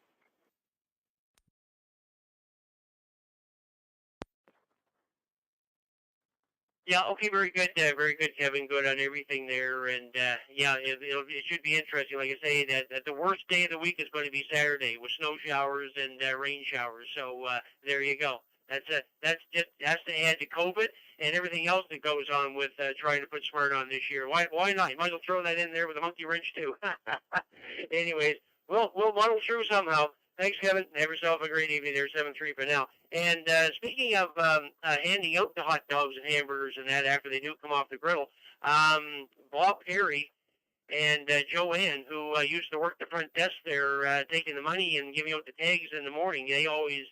A: Yeah, okay, very good, Kevin. Good on everything there, and yeah, it should be interesting. Like I say, that the worst day of the week is going to be Saturday with snow showers and rain showers. So there you go. That's just has to add to COVID and everything else that goes on with trying to put smart on this year. Why not? You might as well throw that in there with a monkey wrench too. Anyways, we'll muddle through somehow. Thanks, Kevin. Have yourself a great evening there, 7-3 for now. And speaking of handing out the hot dogs and hamburgers and that after they do come off the griddle, Bob Perry and Joanne, who used to work the front desk there, taking the money and giving out the tags in the morning. They always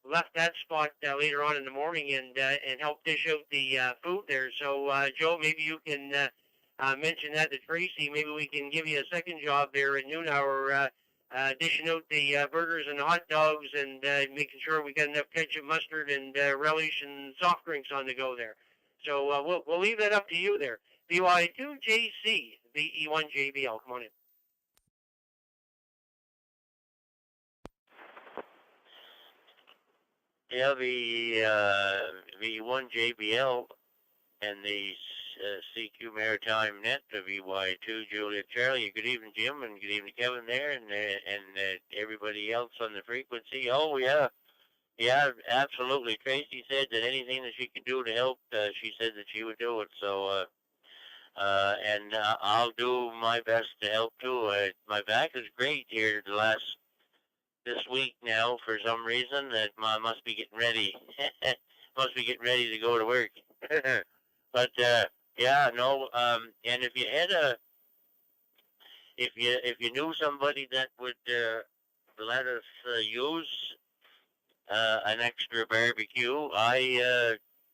A: left that spot later on in the morning and helped dish out the food there. So, Joe, maybe you can mention that to Tracy. Maybe we can give you a second job there at noon hour, dishing out the burgers and hot dogs and making sure we got enough ketchup, mustard, and relish and soft drinks on the go there. So we'll leave that up to you there. BY2JC, VE1JBL. Come on in.
K: Yeah, the V1JBL and the CQ Maritime Net, the VY2 Juliet Charlie. Good evening, Jim, and good evening, Kevin there, and everybody else on the frequency. Oh, yeah. Yeah, absolutely. Tracy said that anything that she could do to help, she said that she would do it. So, and I'll do my best to help too. My back is great here this week now for some reason. That I must be getting ready. Must be getting ready to go to work. But yeah, no. And if you had if you knew somebody that would let us use an extra barbecue,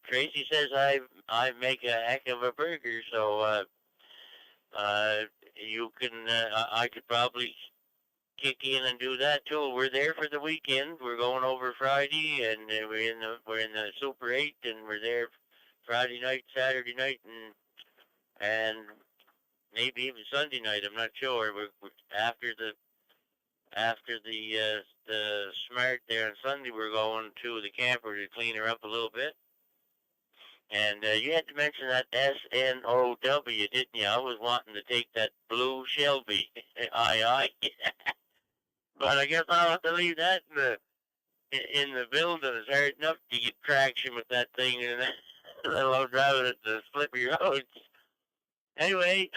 K: Tracy says I make a heck of a burger, so you can I could probably kick in and do that too. We're there for the weekend. We're going over Friday, and we're in the Super 8, and we're there Friday night, Saturday night, and maybe even Sunday night. I'm not sure. We're after the Smart there on Sunday. We're going to the camper to clean her up a little bit. And you had to mention that SNOW, didn't you? I was wanting to take that blue Shelby. Aye. But I guess I'll have to leave that in the building. It's hard enough to get traction with that thing, and let alone driving it the slippery roads. Anyway,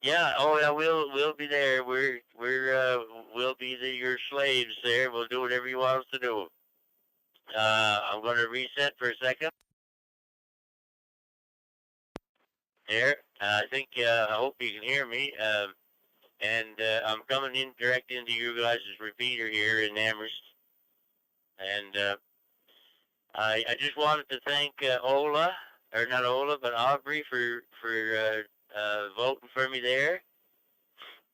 K: yeah. Oh yeah, we'll be there. We'll be your slaves there. We'll do whatever you want us to do. I'm going to reset for a second. There. I think, I hope you can hear me. And I'm coming in direct into you guys' repeater here in Amherst. And I just wanted to thank Ola, or not Ola, but Aubrey for voting for me there.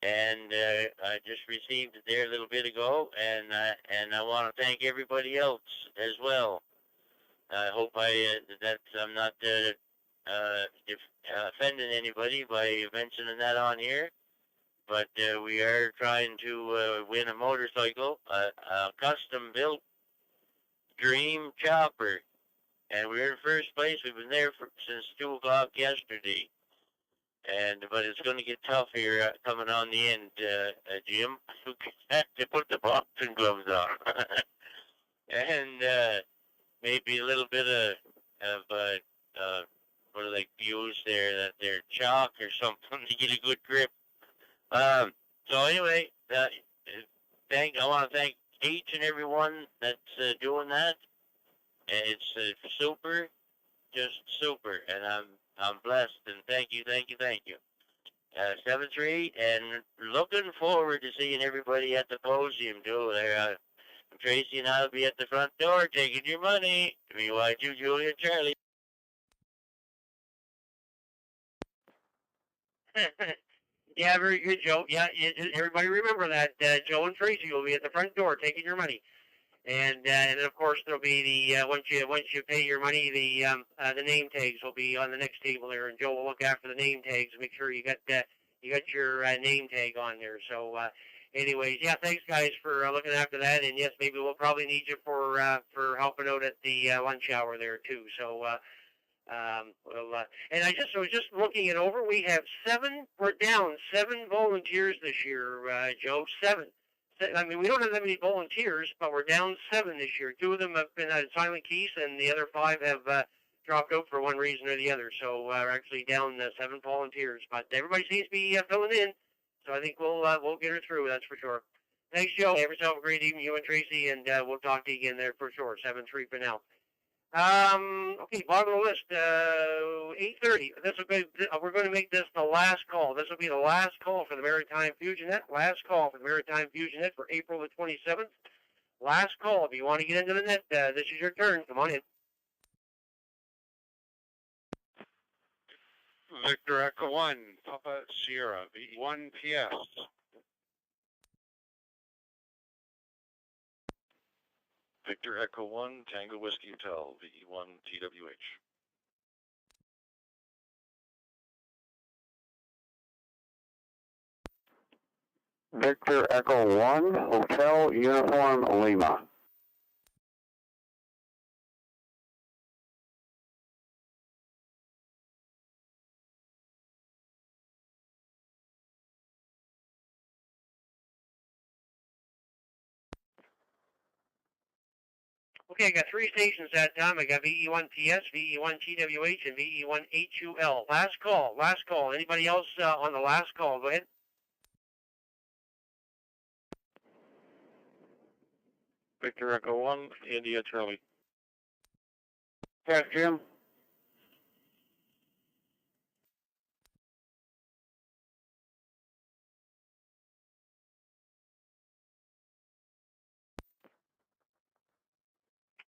K: And I just received it there a little bit ago, and I want to thank everybody else as well. I hope that I'm not offending anybody by mentioning that on here, but we are trying to win a motorcycle, a custom-built Dream Chopper, and we're in first place. We've been there since 2 o'clock yesterday, but it's going to get tough here coming on the end, Jim. You have to put the boxing gloves on, and maybe a little bit of what do they use there? That they're chalk or something to get a good grip. So anyway, I want to thank each and every one that's doing that. It's super, just super, and I'm blessed, and thank you. 7-3, and looking forward to seeing everybody at the podium too. There, Tracy and I'll be at the front door taking your money. VY2 Julia Charlie.
A: Yeah, very good, Joe. Yeah, everybody remember that. Joe and Tracy will be at the front door taking your money, and then of course there'll be the once you pay your money, the name tags will be on the next table there, and Joe will look after the name tags and make sure you got your name tag on there. So, anyways, yeah, thanks guys for looking after that, and yes, maybe we'll probably need you for helping out at the lunch hour there too. So. And I was just looking it over. We have we're down 7 volunteers this year, Joe. 7. I mean, we don't have that many volunteers, but we're down 7 this year. 2 of them have been at Silent Keys, and the other 5 have dropped out for one reason or the other. So we're actually down 7 volunteers, but everybody seems to be filling in. So I think we'll get her through. That's for sure. Thanks, Joe. Have yourself a great evening, you and Tracy, and we'll talk to you again there for sure. 7-3 for now. Okay, bottom of the list, 8:30. We're going to make this the last call. This will be the last call for the Maritime Fusion Net. Last call for the Maritime Fusion Net for April the 27th. Last call. If you want to get into the net, this is your turn. Come on in.
R: Victor Echo 1, Papa Sierra, VE1 PS.
S: Victor Echo 1, Tango Whiskey Hotel, VE1 TWH.
T: Victor Echo 1, Hotel Uniform Lima.
A: Okay, I got 3 stations that time. I got VE1 PS, VE1 TWH, and VE1 HUL. Last call. Last call. Anybody else on the last call? Go ahead.
S: Victor Echo 1, India Charlie.
L: Yes, Jim.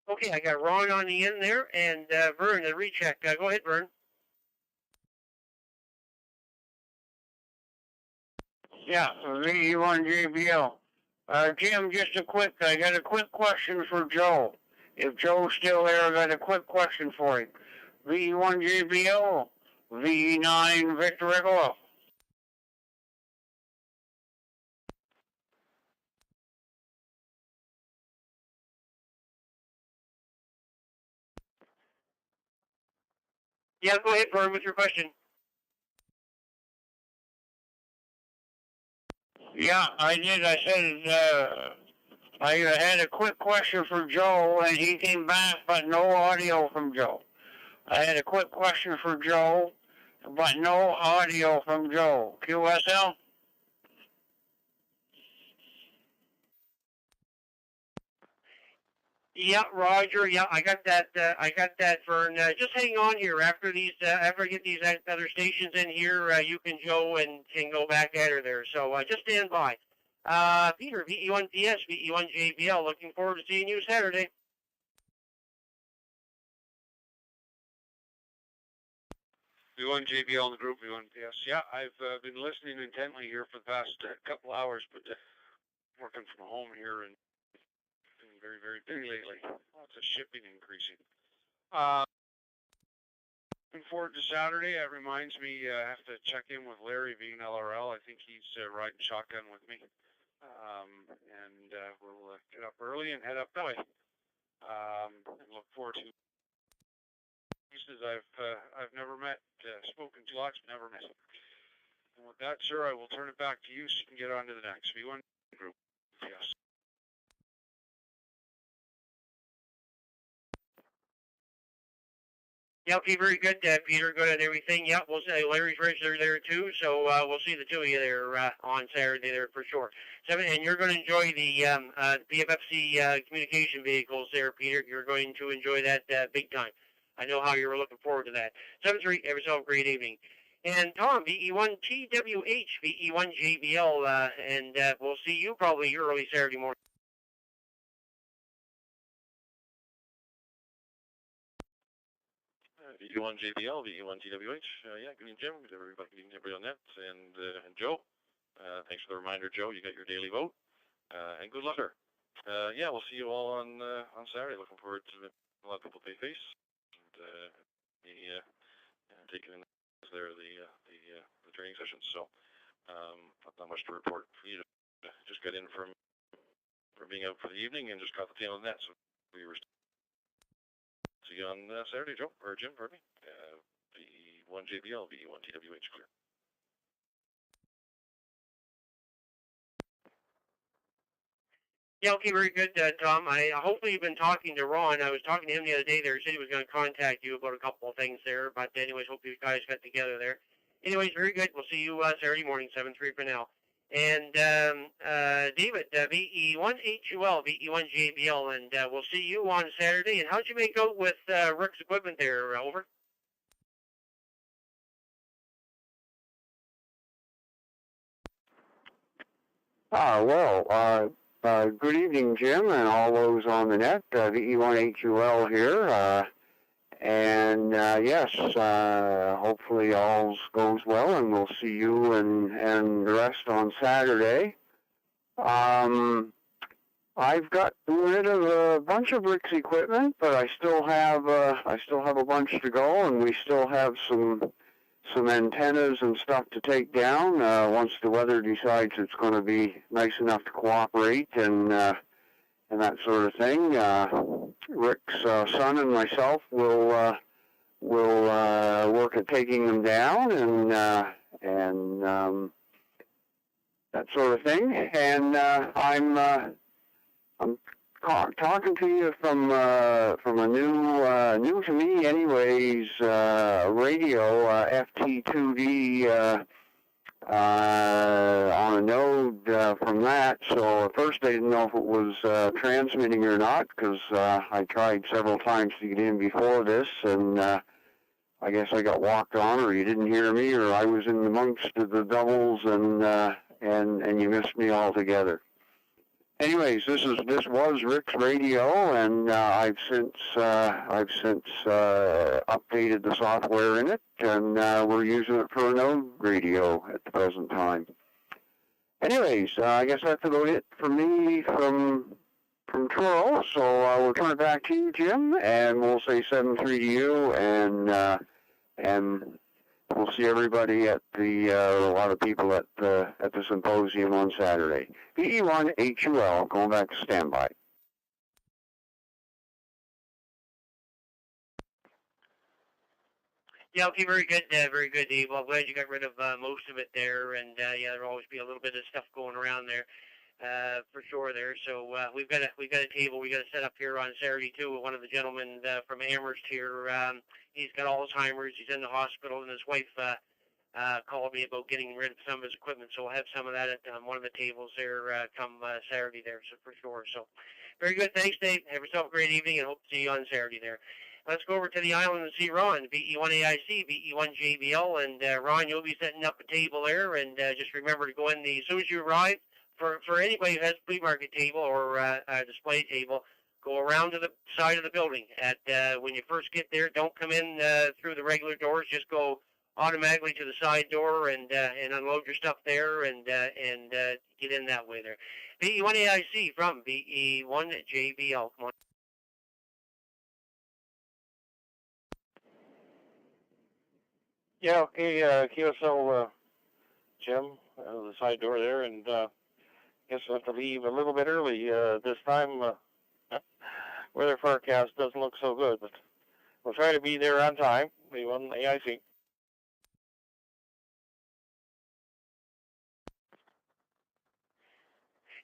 A: Okay, I got Ron on the end there, and Vern, the recheck. Go ahead, Vern.
L: Yeah, VE1 JBL. Jim, I got a quick question for Joe. If Joe's still there, I got a quick question for him. VE1 JBL, VE9 Victor Echo.
A: Yeah, go ahead, Vern, with your question.
L: Yeah, I did. I said, I had a quick question for Joe, and he came back, but no audio from Joe. I had a quick question for Joe, but no audio from Joe. QSL?
A: Yeah, Roger. Yeah, I got that. Vern. Just hang on here. After I get these other stations in here, you can can go back at her there. So just stand by. Peter, VE1 PS, VE1 JBL. Looking forward to seeing you Saturday.
R: V1 JBL in the group, V1 PS. Yeah, I've been listening intently here for the past couple hours, but working from home here and been very, very busy lately. Lots of shipping increasing. Looking forward to Saturday. That reminds me, I have to check in with Larry being LRL. I think he's riding shotgun with me. We'll get up early and head up that way. And look forward to pieces I've never met, spoken to lots, but never met. And with that, sir, I will turn it back to you so you can get on to the next V1 group. Yes.
A: Yeah, okay, very good, Peter. Good at everything. Yeah, we'll say Larry's registered there too, so we'll see the two of you there on Saturday there for sure. And you're going to enjoy the BFFC communication vehicles there, Peter. You're going to enjoy that big time. I know how you were looking forward to that. 7-3, have yourself a great evening. And Tom, VE1 TWH, VE1 JBL, and we'll see you probably early Saturday morning.
S: VE1 JBL, VE1 TWH. Yeah, good evening, Jim. Good evening, everybody on net. And Joe, thanks for the reminder, Joe. You got your daily vote. And good luck, sir. Yeah, we'll see you all on Saturday. Looking forward to a lot of people pay face. Taking in there the training sessions. So not much to report for you. Just got in from being out for the evening and just caught the tail of the net. So we were see you on Saturday, Joe or Jim. Pardon me. VE1 JBL, VE1 TWH clear.
A: Yeah, okay, very good, Tom. Hopefully you've been talking to Ron. I was talking to him the other day there. He said he was going to contact you about a couple of things there. But anyways, hope you guys got together there. Anyways, very good. We'll see you Saturday morning, 7-3 for now. and David, VE1HUL, VE1JBL, and we'll see you on Saturday. And how'd you make out with Rick's equipment there? Over.
T: Good evening, Jim, and all those on the net. VE1HUL here. Yes, hopefully all goes well, and we'll see you and the rest on Saturday. I've got rid of a bunch of Rick's equipment, but I still have a bunch to go, and we still have some antennas and stuff to take down once the weather decides it's going to be nice enough to cooperate and that sort of thing. Rick's son and myself will work at taking them down and that sort of thing. And I'm talking to you from a new to me anyways radio FT2D on a node from that. So at first I didn't know if it was transmitting or not, because I tried several times to get in before this, and I guess I got walked on, or you didn't hear me, or I was in amongst the doubles and you missed me altogether. Anyways, this was Rick's radio, and I've since updated the software in it, and we're using it for a node radio at the present time. Anyways, I guess that's about it for me from Truro. So we'll turn it back to you, Jim, and we'll say 7-3 to you, and we'll see everybody at a lot of people at the symposium on Saturday. VE1HUL, going back to standby.
A: Yeah, okay, very good, Dave. Well, I'm glad you got rid of most of it there, and yeah, there'll always be a little bit of stuff going around there, for sure there. So we've got a table we got to set up here on Saturday too. One of the gentlemen from Amherst here, he's got Alzheimer's. He's in the hospital, and his wife called me about getting rid of some of his equipment. So we'll have some of that at one of the tables there come Saturday there, so for sure. So very good. Thanks, Dave. Have yourself a great evening, and hope to see you on Saturday there. Let's go over to the island and see Ron, VE1AIC, VE1JBL, and Ron, you'll be setting up a table there, and just remember to go in as soon as you arrive. For anybody who has a flea market table or a display table, go around to the side of the building. When you first get there, don't come in through the regular doors. Just go automatically to the side door and unload your stuff there and get in that way there. VE1AIC from VE1JBL. Come on.
F: Yeah, okay, QSL, Jim, the side door there, and guess I'll have to leave a little bit early this time. Weather forecast doesn't look so good, but we'll try to be there on time. VE1AIC.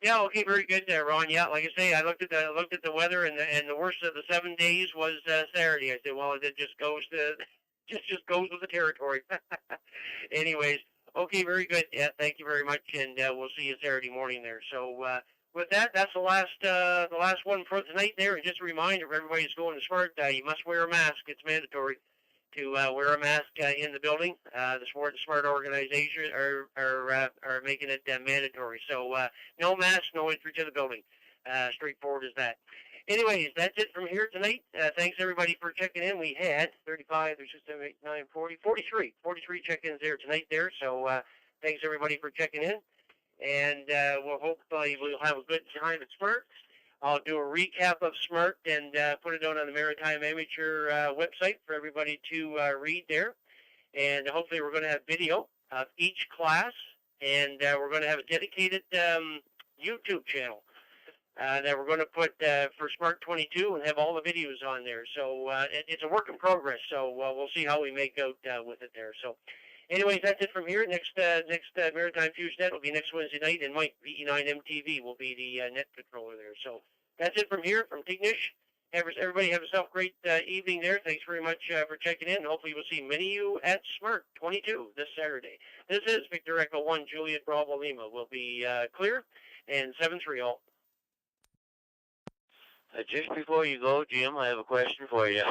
A: Yeah, okay, very good there, Ron. Yeah, like I say, I looked at the weather, and the worst of the 7 days was Saturday. I said, well, it just goes with the territory. Anyways, okay, very good. Yeah, thank you very much, and we'll see you Saturday morning there. So with that, that's the last one for tonight there. And just a reminder, if everybody's going to Smart, you must wear a mask. It's mandatory to wear a mask in the building. The Smart organization are making it mandatory. So no mask, no entry to the building. Straightforward as that. Anyways, that's it from here tonight. Thanks everybody for checking in. We had 35, 36, 37, 38, 39, 40, 43 check-ins there tonight there. So thanks everybody for checking in. And we'll hopefully we'll have a good time at Smart. I'll do a recap of Smart and put it out on the Maritime Amateur website for everybody to read there. And hopefully we're going to have video of each class. And we're going to have a dedicated YouTube channel that we're going to put for Smart 22 and have all the videos on there. So it's a work in progress. So we'll see how we make out with it there. So anyways, that's it from here. Next Maritime Fusion Net will be next Wednesday night, and Mike, VE9MTV, will be the net controller there. So that's it from here, from Tignish Everybody have yourself a great evening there. Thanks very much for checking in. Hopefully we'll see many of you at Smart 22 this Saturday. This is Victor Echo 1 Juliet Bravo Lima. We'll be clear and 7-3 all.
K: Just before you go, Jim, I have a question for you.